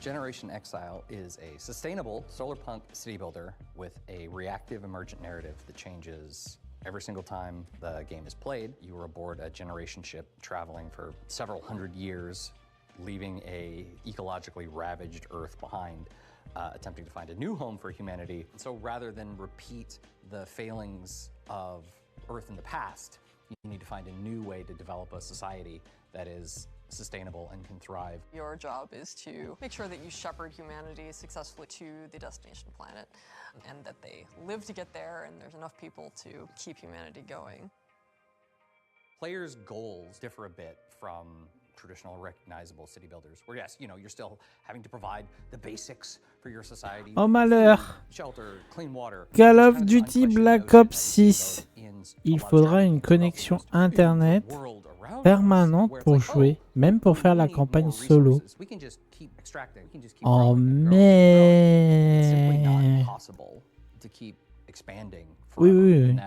Generation Exile is a sustainable solarpunk city builder with a reactive emergent narrative that changes every single time the game is played. You are aboard a generation ship traveling for several hundred years, leaving a ecologically ravaged Earth behind, attempting to find a new home for humanity. So rather than repeat the failings of Earth in the past, you need to find a new way to develop a society that is sustainable and can thrive. Your job is to make sure that you shepherd humanity successfully to the destination planet and that they live to get there and there's enough people to keep humanity going. Players' goals differ a bit from traditional recognizable city builders, where yes, you know, you're still having to provide the basics for your society. Oh malheur. Shelter, clean water. Call of Duty Black Ops 6. Il faudra une connexion internet permanente pour jouer, même pour faire la campagne solo. Oh merde. Oui, oui, oui.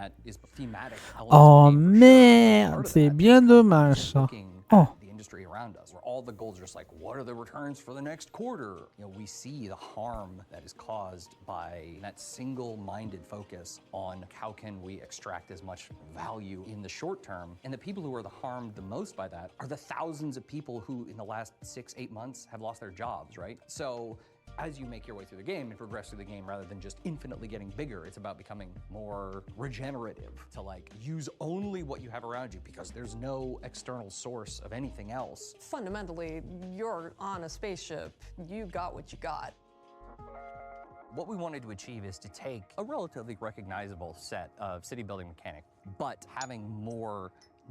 Oh merde, c'est bien dommage ça. Oh. industry around us, where all the goals are just like, what are the returns for the next quarter? You know, we see the harm that is caused by that single-minded focus on how can we extract as much value in the short term. And the people who are harmed the most by that are the thousands of people who in the last 6-8 months have lost their jobs, right? So as you make your way through the game and progress through the game, rather than just infinitely getting bigger, it's about becoming more regenerative, to like use only what you have around you because there's no external source of anything else. Fundamentally, you're on a spaceship. You got what you got. What we wanted to achieve is to take a relatively recognizable set of city building mechanics, but having more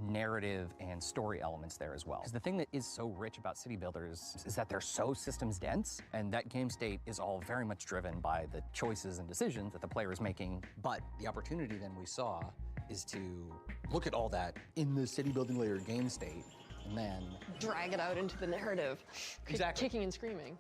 narrative and story elements there as well. Because the thing that is so rich about city builders is that they're so systems dense, and that game state is all very much driven by the choices and decisions that the player is making. But the opportunity then we saw is to look at all that in the city building layer game state, and then drag it out into the narrative. Exactly. Kicking and screaming.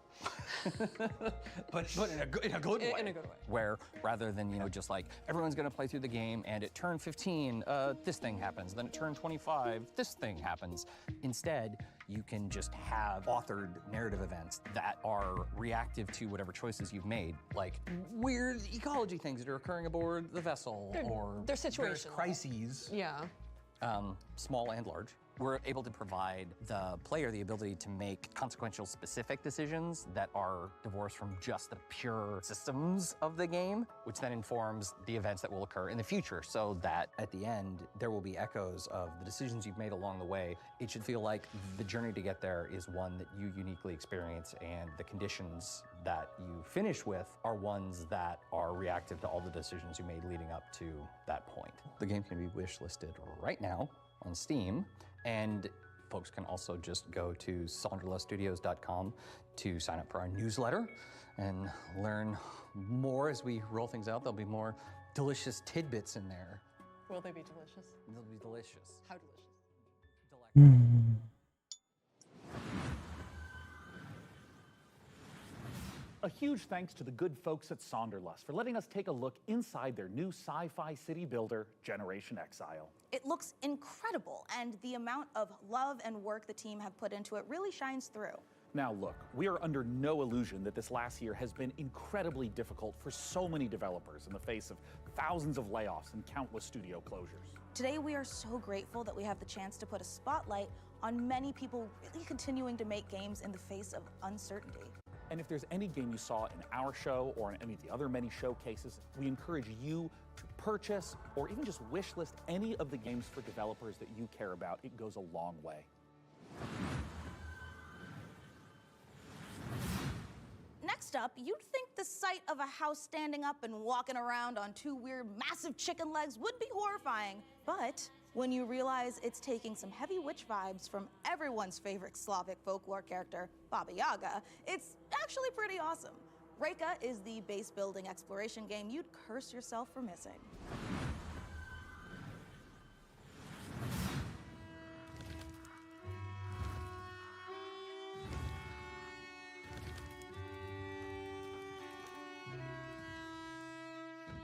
but in a good way. In a good way. Where rather than, you know, just like everyone's gonna play through the game and at turn 15, this thing happens, then at turn 25, this thing happens. Instead, you can just have authored narrative events that are reactive to whatever choices you've made, like weird ecology things that are occurring aboard the vessel, or they're various situational. crises. Yeah. Small and large. We're able to provide the player the ability to make consequential specific decisions that are divorced from just the pure systems of the game, which then informs the events that will occur in the future, so that at the end, there will be echoes of the decisions you've made along the way. It should feel like the journey to get there is one that you uniquely experience, and the conditions that you finish with are ones that are reactive to all the decisions you made leading up to that point. The game can be wishlisted right now on Steam, and folks can also just go to saunderlessstudios.com to sign up for our newsletter and learn more as we roll things out. There'll be more delicious tidbits in there. Will they be delicious? They'll be delicious. How delicious? A huge thanks to the good folks at Saunderlust for letting us take a look inside their new sci-fi city builder, Generation Exile. It looks incredible, and the amount of love and work the team have put into it really shines through. Now look, we are under no illusion that this last year has been incredibly difficult for so many developers in the face of thousands of layoffs and countless studio closures. Today, we are so grateful that we have the chance to put a spotlight on many people really continuing to make games in the face of uncertainty. And if there's any game you saw in our show or in any of the other many showcases, we encourage you to purchase or even just wishlist any of the games for developers that you care about. It goes a long way. Next up, you'd think the sight of a house standing up and walking around on two weird, massive chicken legs would be horrifying. But when you realize it's taking some heavy witch vibes from everyone's favorite Slavic folklore character, Baba Yaga, it's actually pretty awesome. Reka is the base building exploration game you'd curse yourself for missing.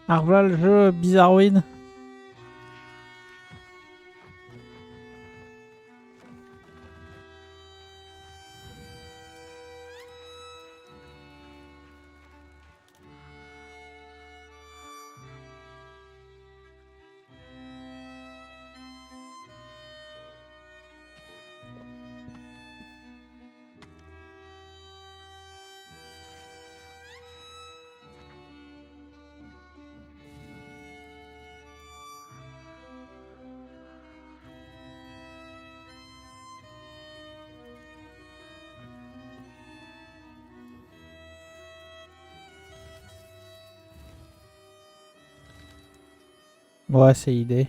Alors voilà le jeu Bizarroïde. Ouais, c'est l'idée.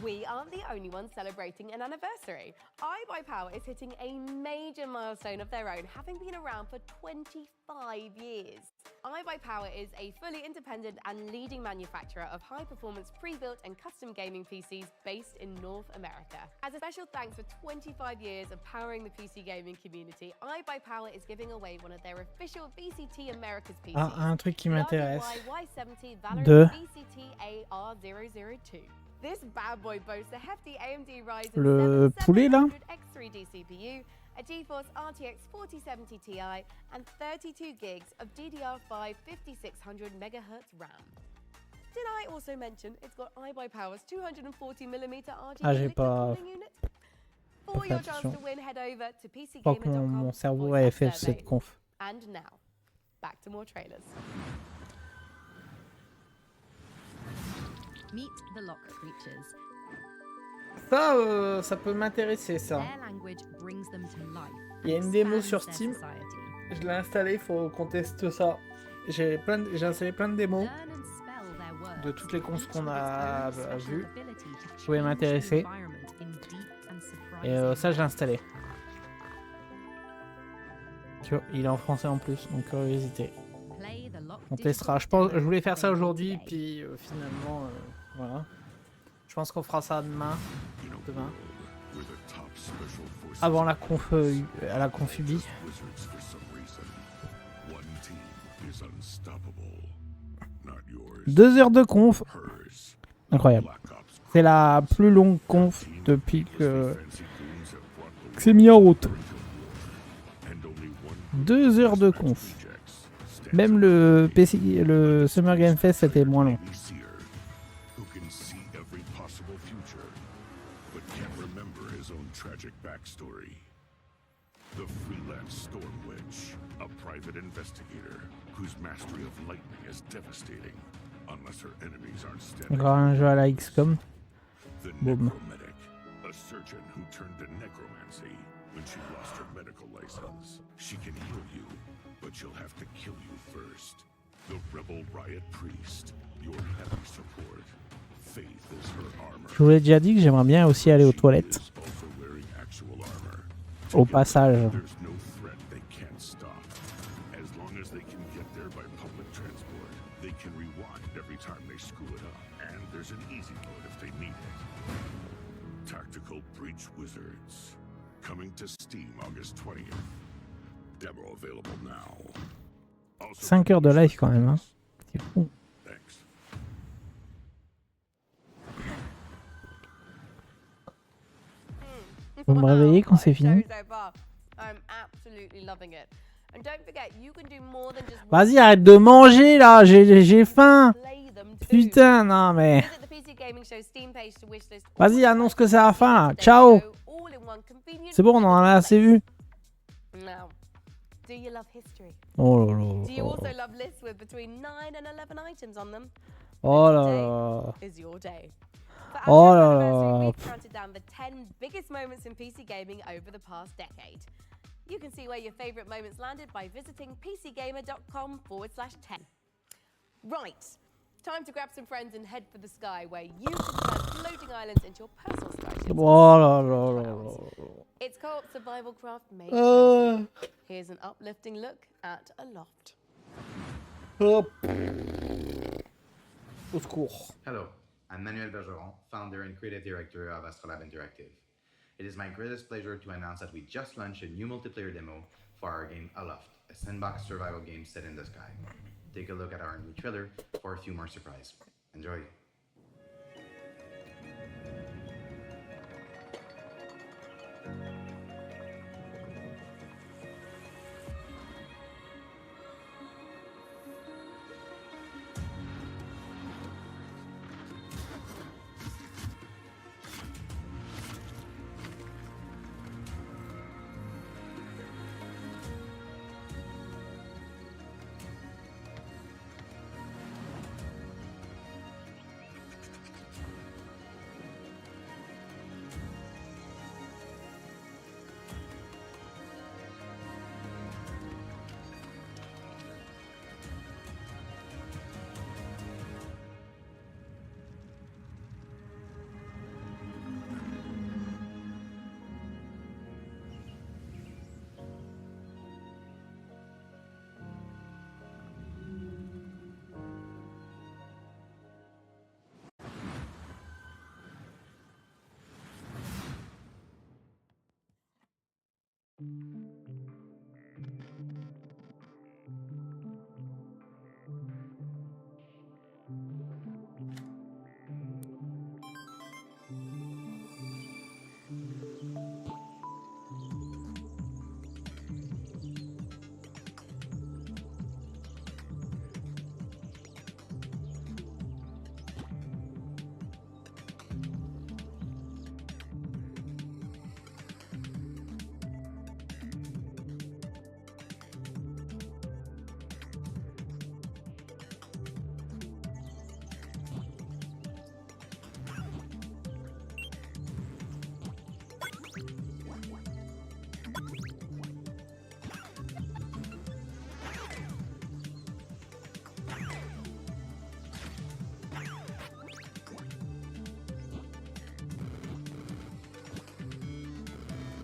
We aren't the only ones celebrating an anniversary. iBuyPower is hitting a major milestone of their own, having been around for 25 years. iBuyPower is a fully independent and leading manufacturer of high-performance pre-built and custom gaming PCs based in North America. As a special thanks for 25 years of powering the PC gaming community, iBuyPower is giving away one of their official VCT America's PCs. Ah, un truc qui m'intéresse. Y70 De VCT AR002. This bad boy boasts a hefty AMD Ryzen le 7 poulet là. 700X3D CPU, a GeForce RTX 4070 Ti, and 32 gigs of DDR5 5600 MHz RAM. Did I also mention it's got iBuyPower's 240mm RGB Ah, j'ai liquid pas cooling unit? For your chance to win, head over to Je crois que mon cerveau avait fait cette conf. And now, back to more trailers. Meet the lock creatures. Ça, ça peut m'intéresser ça. Their language brings them to life. Il y a une démo expands sur their Steam. society. Je l'ai installé, il faut qu'on teste ça. J'ai installé plein de démos Learn and spell their words. de toutes les confs qu'on a Each with its own vues. special ability to Ça pouvait change m'intéresser. the environment in deep and Et surprising ça, j'ai installé. Tu vois, il est en français en plus, donc curiosité. Play the lock On testera. Je voulais faire ça aujourd'hui, puis finalement, voilà. Je pense qu'on fera ça demain. Avant la conf, à la conf Ubi. 2 heures de conf. Incroyable. C'est la plus longue conf depuis que c'est mis en route. 2 heures de conf. Même le PC, le Summer Game Fest, c'était moins long. The freelance Storm Witch, a private investigator whose mastery of lightning is devastating, unless her enemies aren't standing. Encore un jeu à la XCOM. The Boom. necromedic, a surgeon who turned to necromancy when she lost her medical license. She can heal you, but she'll have to kill you first. The rebel riot priest, your heavy support. Faith is her armor. Je vous l'ai déjà dit que j'aimerais bien aussi aller aux toilettes. Also wearing actual armor. Au passage. There's no threat they can't stop. As long as they can get there by public transport, they can rewind every time they screw it up. And there's an easy mode if they need it. Tactical Breach Wizards. Coming to Steam August 20th. Demo available now. 5 heures de live quand même. Hein. C'est fou. Thanks. Vous me réveillez quand c'est fini. I'm absolutely loving it. And don't forget, you can do more than just Vas-y, arrête de manger là, j'ai faim. Putain, non mais. visit the PC Gaming Show Steam page to wish list Vas-y, annonce que c'est la fin là. Ciao. all in one convenient. C'est bon, on en a assez vu. Now, do you love history? Oh là là. Do you also love lists with between 9 and 11 items on them? Oh là là. Is your day. Oh For là our là. anniversary, we've counted down the 10 biggest moments in PC gaming over the past decade. You can see where your favorite moments landed by visiting pcgamer.com/10. Right, time to grab some friends and head for the sky, where you can turn floating islands into your personal spaceships. Oh là là là là. It's co-op survival craft made. Here's an uplifting look at a loft. Hop. Au secours. Hello, I'm Manuel Bergeron, founder and creative director of Astrolab Interactive. It is my greatest pleasure to announce that we just launched a new multiplayer demo for our game Aloft, a sandbox survival game set in the sky. Take a look at our new trailer for a few more surprises. Enjoy.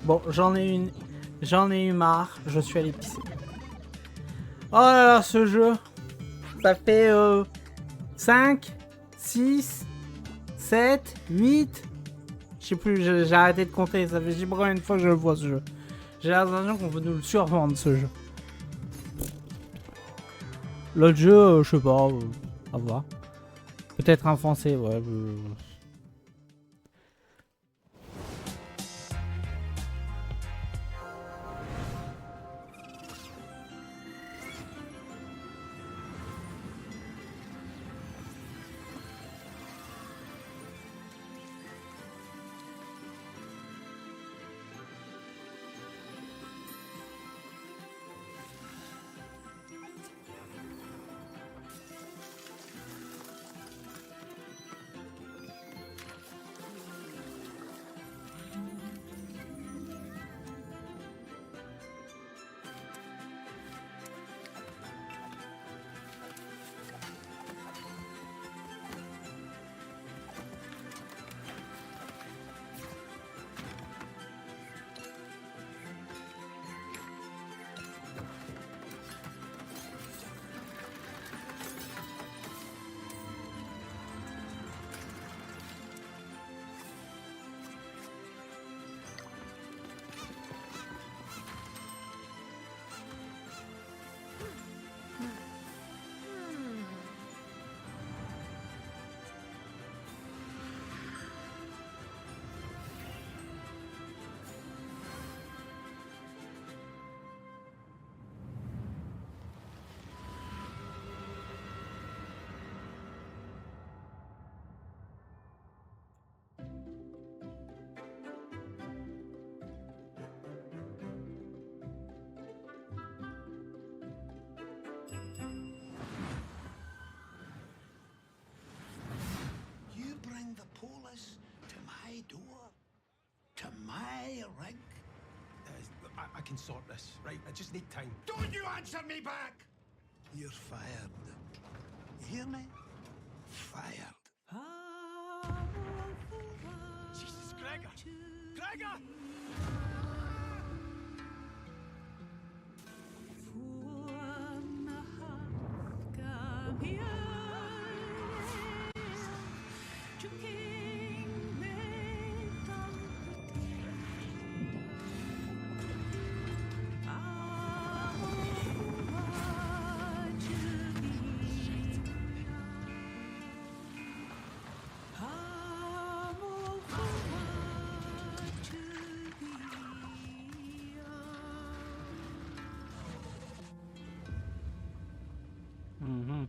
Bon, j'en ai eu marre, je suis allé pisser. Oh là là, ce jeu, ça fait 5, 6, 7, 8, je sais plus, j'ai arrêté de compter, ça fait je sais pas combien de fois que je le vois ce jeu. J'ai l'impression qu'on veut nous le survendre ce jeu. L'autre jeu, je sais pas, à voir. Peut-être un français, ouais. You bring the police to my door? To my rig? I can sort this, right? I just need time. Don't you answer me back! You're fired. You hear me? Fired. Jesus, Gregor! Gregor! Mhm.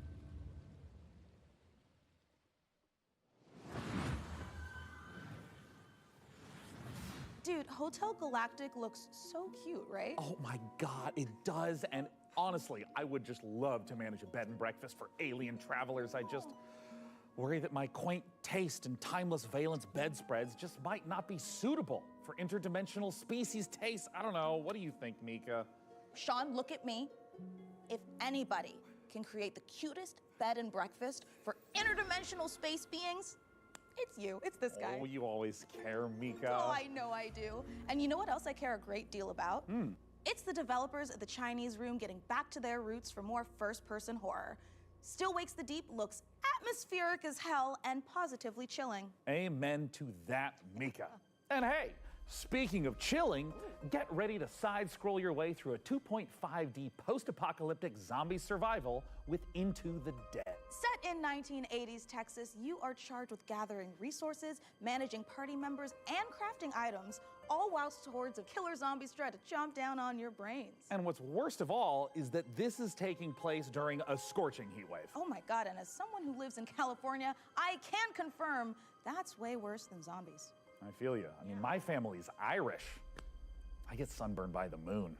Dude, Hotel Galactic looks so cute, right? Oh my God, it does. And honestly, I would just love to manage a bed and breakfast for alien travelers. I just worry that my quaint taste and timeless valence bedspreads just might not be suitable for interdimensional species tastes. I don't know. What do you think, Mika? Sean, look at me. If anybody can create the cutest bed and breakfast for interdimensional space beings, it's you. It's this guy. Oh, you always care, Mika. Oh, I know I do. And you know what else I care a great deal about? It's the developers at the Chinese Room getting back to their roots for more first-person horror. Still Wakes the Deep looks atmospheric as hell and positively chilling. Amen to that, Mika. And hey, speaking of chilling, get ready to side-scroll your way through a 2.5D post-apocalyptic zombie survival with Into the Dead. Set in 1980s Texas, you are charged with gathering resources, managing party members, and crafting items, all whilst hordes of killer zombies try to chomp down on your brains. And what's worst of all is that this is taking place during a scorching heat wave. Oh my God, and as someone who lives in California, I can confirm that's way worse than zombies. I feel you. I mean, my family's Irish. I get sunburned by the moon.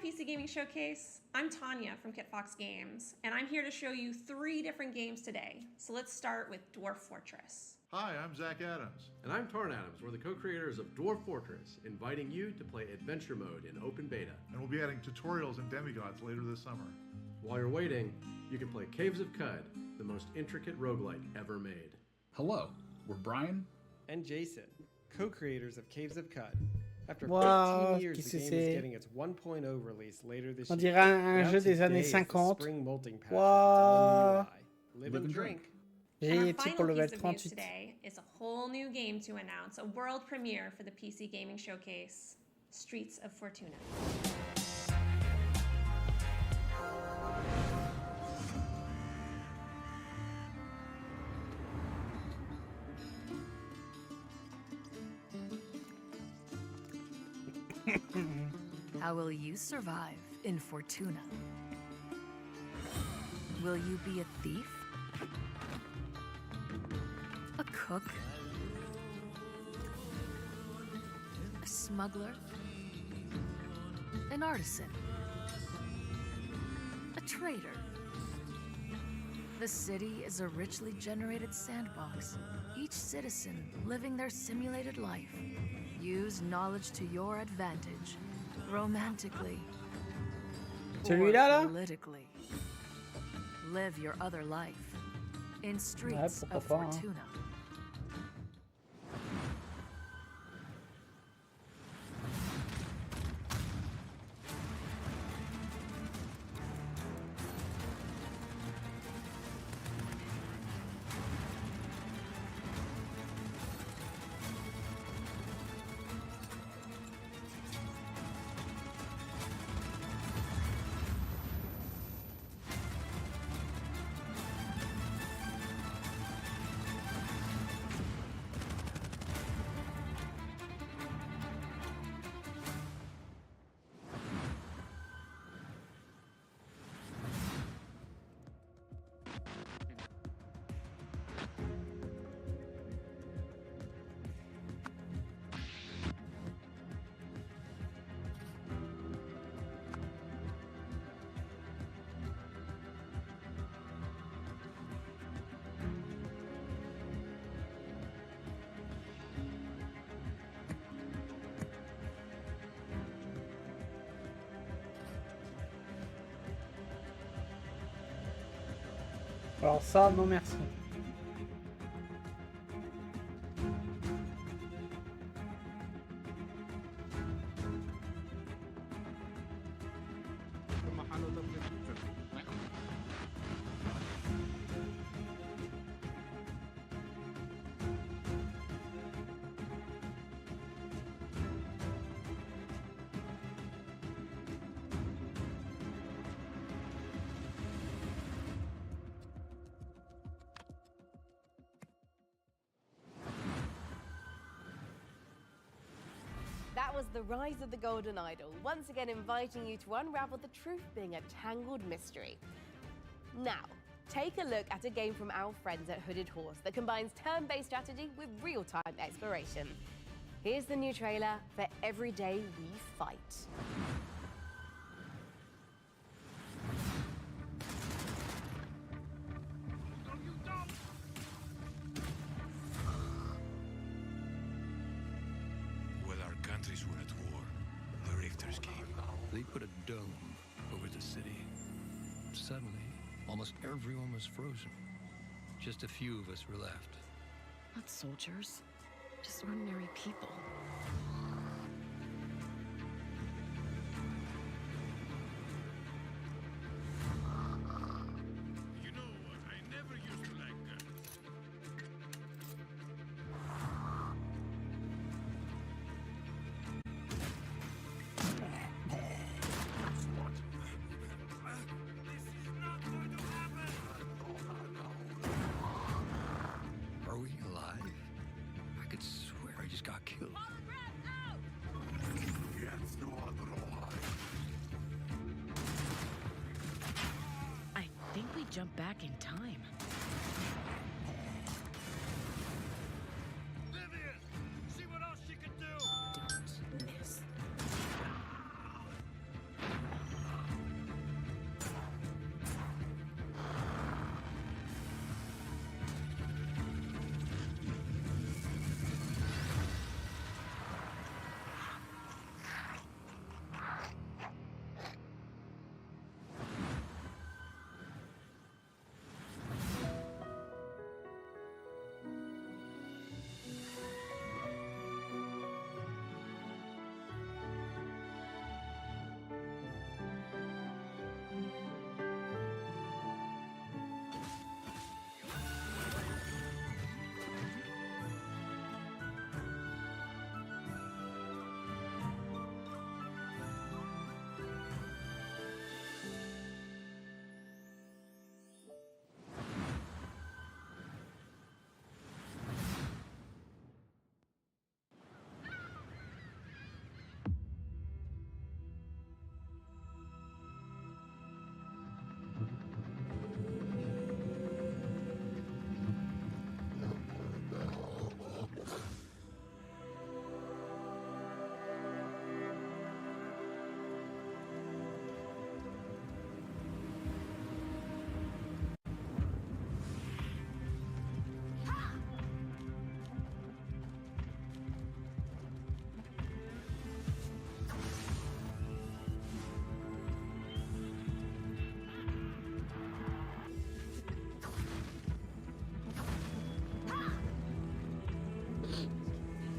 PC Gaming Showcase. I'm Tanya from KitFox Games, and I'm here to show you 3 different games today. So let's start with Dwarf Fortress. Hi, I'm Zach Adams. And I'm Tarn Adams. We're the co-creators of Dwarf Fortress, inviting you to play Adventure Mode in open beta. And we'll be adding tutorials and demigods later this summer. While you're waiting, you can play Caves of Cud, the most intricate roguelike ever made. Hello, we're Brian and Jason, co-creators of Caves of Cud. After Wow, 15 years, qu'est-ce the que game is c'est? getting its 1.0 release later this On year. dirait un Now jeu des today années is the 50. spring molting patch with its Waouh. all new UI. Live and drink. J'ai And our été pour final le level piece of news 38. today is a whole new game to announce, a world premiere for the PC Gaming Showcase, Streets of Fortuna. How will you survive in Fortuna? Will you be a thief? A cook? A smuggler? An artisan? A trader? The city is a richly generated sandbox, each citizen living their simulated life. Use knowledge to your advantage, romantically Celui-là, là? or politically. Live your other life in Streets pourquoi of pas, hein. Fortuna. Alors ça, non merci. That was The Rise of the Golden Idol, once again inviting you to unravel the truth being a tangled mystery. Now, take a look at a game from our friends at Hooded Horse that combines turn-based strategy with real-time exploration. Here's the new trailer for Every Day We Fight. While our countries were at war, the Rifters came. They put a dome over the city. Suddenly, almost everyone was frozen. Just a few of us were left. Not soldiers, just ordinary people. You know, I never used to like guns. Are we alive? I could swear I just got killed. I think we jumped back in time. See what else you can do! Don't miss.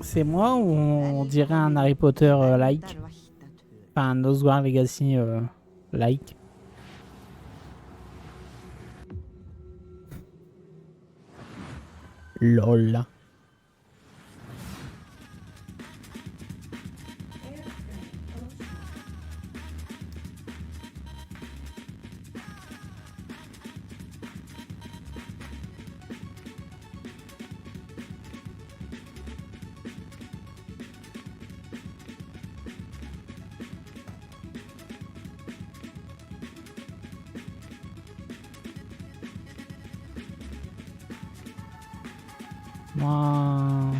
C'est moi ou on dirait un Harry Potter like? Enfin, un Hogwarts Legacy like. LOL. Moi...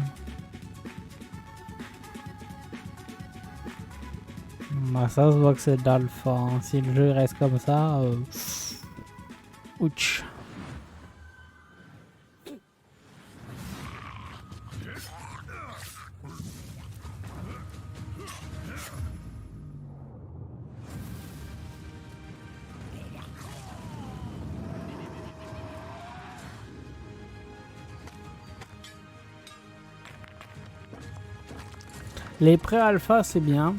Bah, ça se voit que c'est d'alpha. Hein. Si le jeu reste comme ça... Ouch. Les pré-alpha, c'est bien.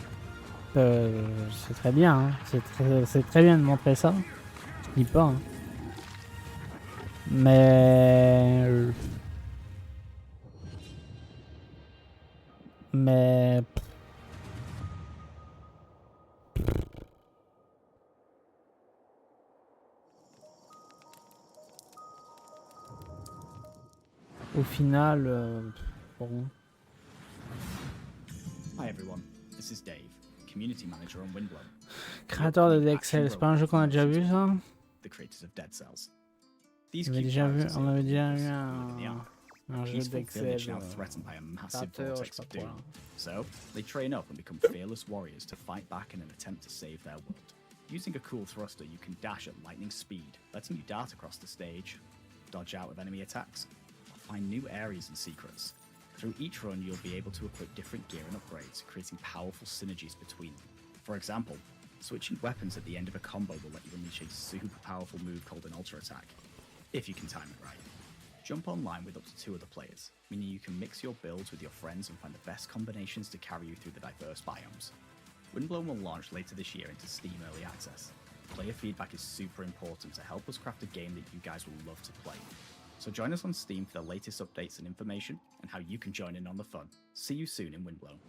C'est très bien. Hein. C'est très bien de montrer ça. Je dis pas. Hein. Mais... Au final... bon... Hi everyone, this is Dave, community manager on Windblow. Créateur de Dexel, c'est pas un jeu qu'on a déjà vu ça? The creators of Dead Cells. On avait déjà vu un jeu d'Excel. Threatened by a massive je vortex sais of pas quoi. doom. So, they train up and become fearless warriors to fight back in an attempt to save their world. Using a cool thruster, you can dash at lightning speed, letting you dart across the stage, dodge out of enemy attacks, or find new areas and secrets. Through each run, you'll be able to equip different gear and upgrades, creating powerful synergies between them. For example, switching weapons at the end of a combo will let you unleash a super powerful move called an ultra attack, if you can time it right. Jump online with up to 2 other players, meaning you can mix your builds with your friends and find the best combinations to carry you through the diverse biomes. Windblown will launch later this year into Steam Early Access. Player feedback is super important to help us craft a game that you guys will love to play. So join us on Steam for the latest updates and information, and how you can join in on the fun. See you soon in Windblown.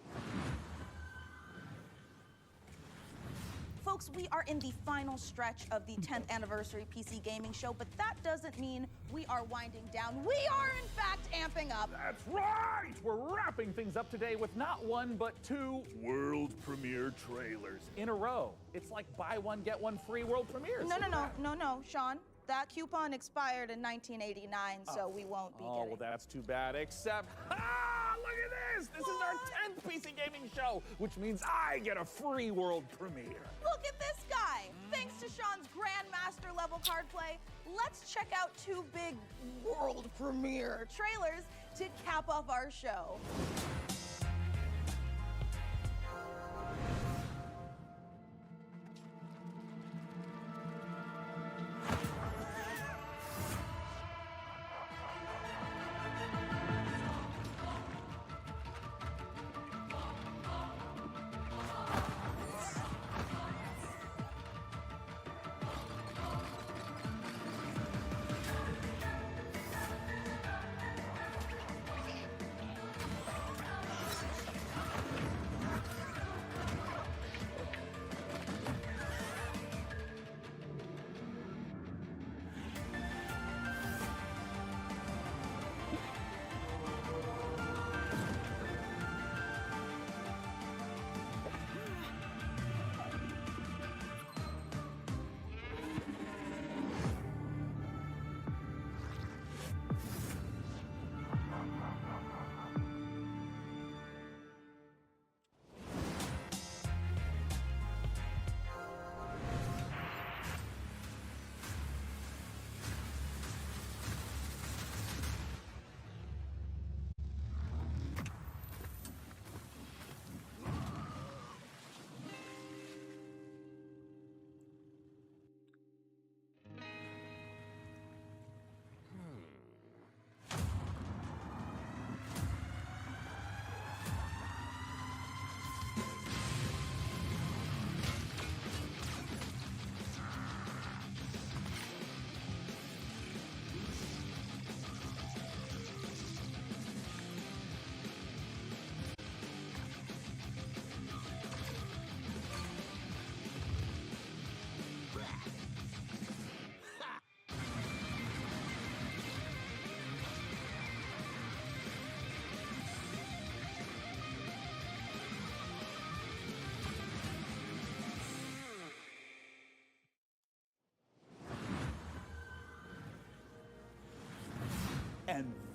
Folks, we are in the final stretch of the 10th anniversary PC gaming show, but that doesn't mean we are winding down. We are, in fact, amping up. That's right! We're wrapping things up today with not 1, but 2 world premiere trailers in a row. It's like buy one, get one free world premieres. No, Sean. That coupon expired in 1989, so we won't be getting. Oh, well, that's too bad. Except, look at this! This is our 10th PC gaming show, which means I get a free world premiere. Look at this guy! Thanks to Sean's Grandmaster level card play, let's check out 2 big world premiere trailers to cap off our show.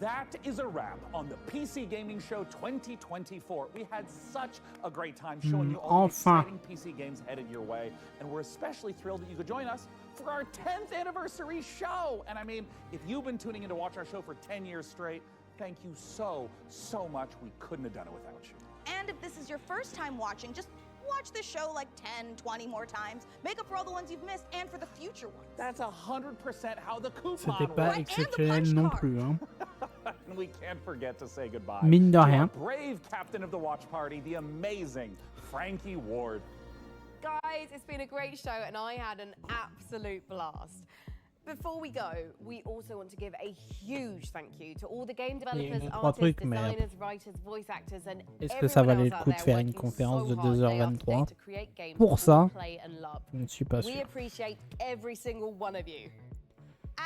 that is a wrap on the PC Gaming Show 2024. We had such a great time showing you all the exciting PC games headed your way, and we're especially thrilled that you could join us for our 10th anniversary show. And I mean, if you've been tuning in to watch our show for 10 years straight, thank you so much. We couldn't have done it without you. And if this is your first time watching, just watch this show like 10, 20 more times. Make up for all the ones you've missed and for the future ones. That's 100% how the coupon C'était pas exceptionnel non plus, hein. And we can't forget to say goodbye Mine de to rien. our brave captain of the watch party, the amazing Frankie Ward. Guys, it's been a great show and I had an absolute blast. Before we go, we also want to give a huge thank you to all the game developers, artists, designers, writers, voice actors, and Est-ce que ça valait le coup de faire une conférence de 2h23 pour ça? Je ne suis pas sûr. We appreciate every single one of you.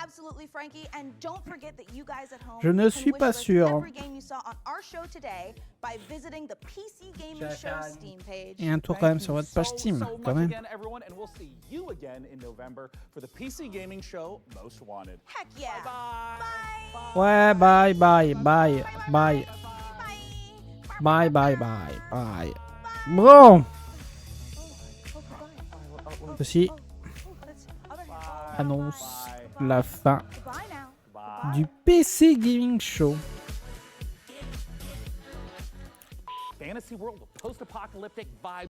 Absolutely, Frankie, and don't forget that you guys at home Je ne suis pas sûr. every game you saw on our show today by visiting the PC Gaming Show Steam page. Et un tour quand même sur votre page Steam, quand même. Again, everyone, and we'll see you again in November for the PC Gaming Show Most Wanted. Heck yeah. Bye. Ouais, bye, bye, bye, bye. Bye, bye, bye, bye. Bon. Ceci annonce la fin du PC Gaming Show. Fantasy world with post-apocalyptic vibes.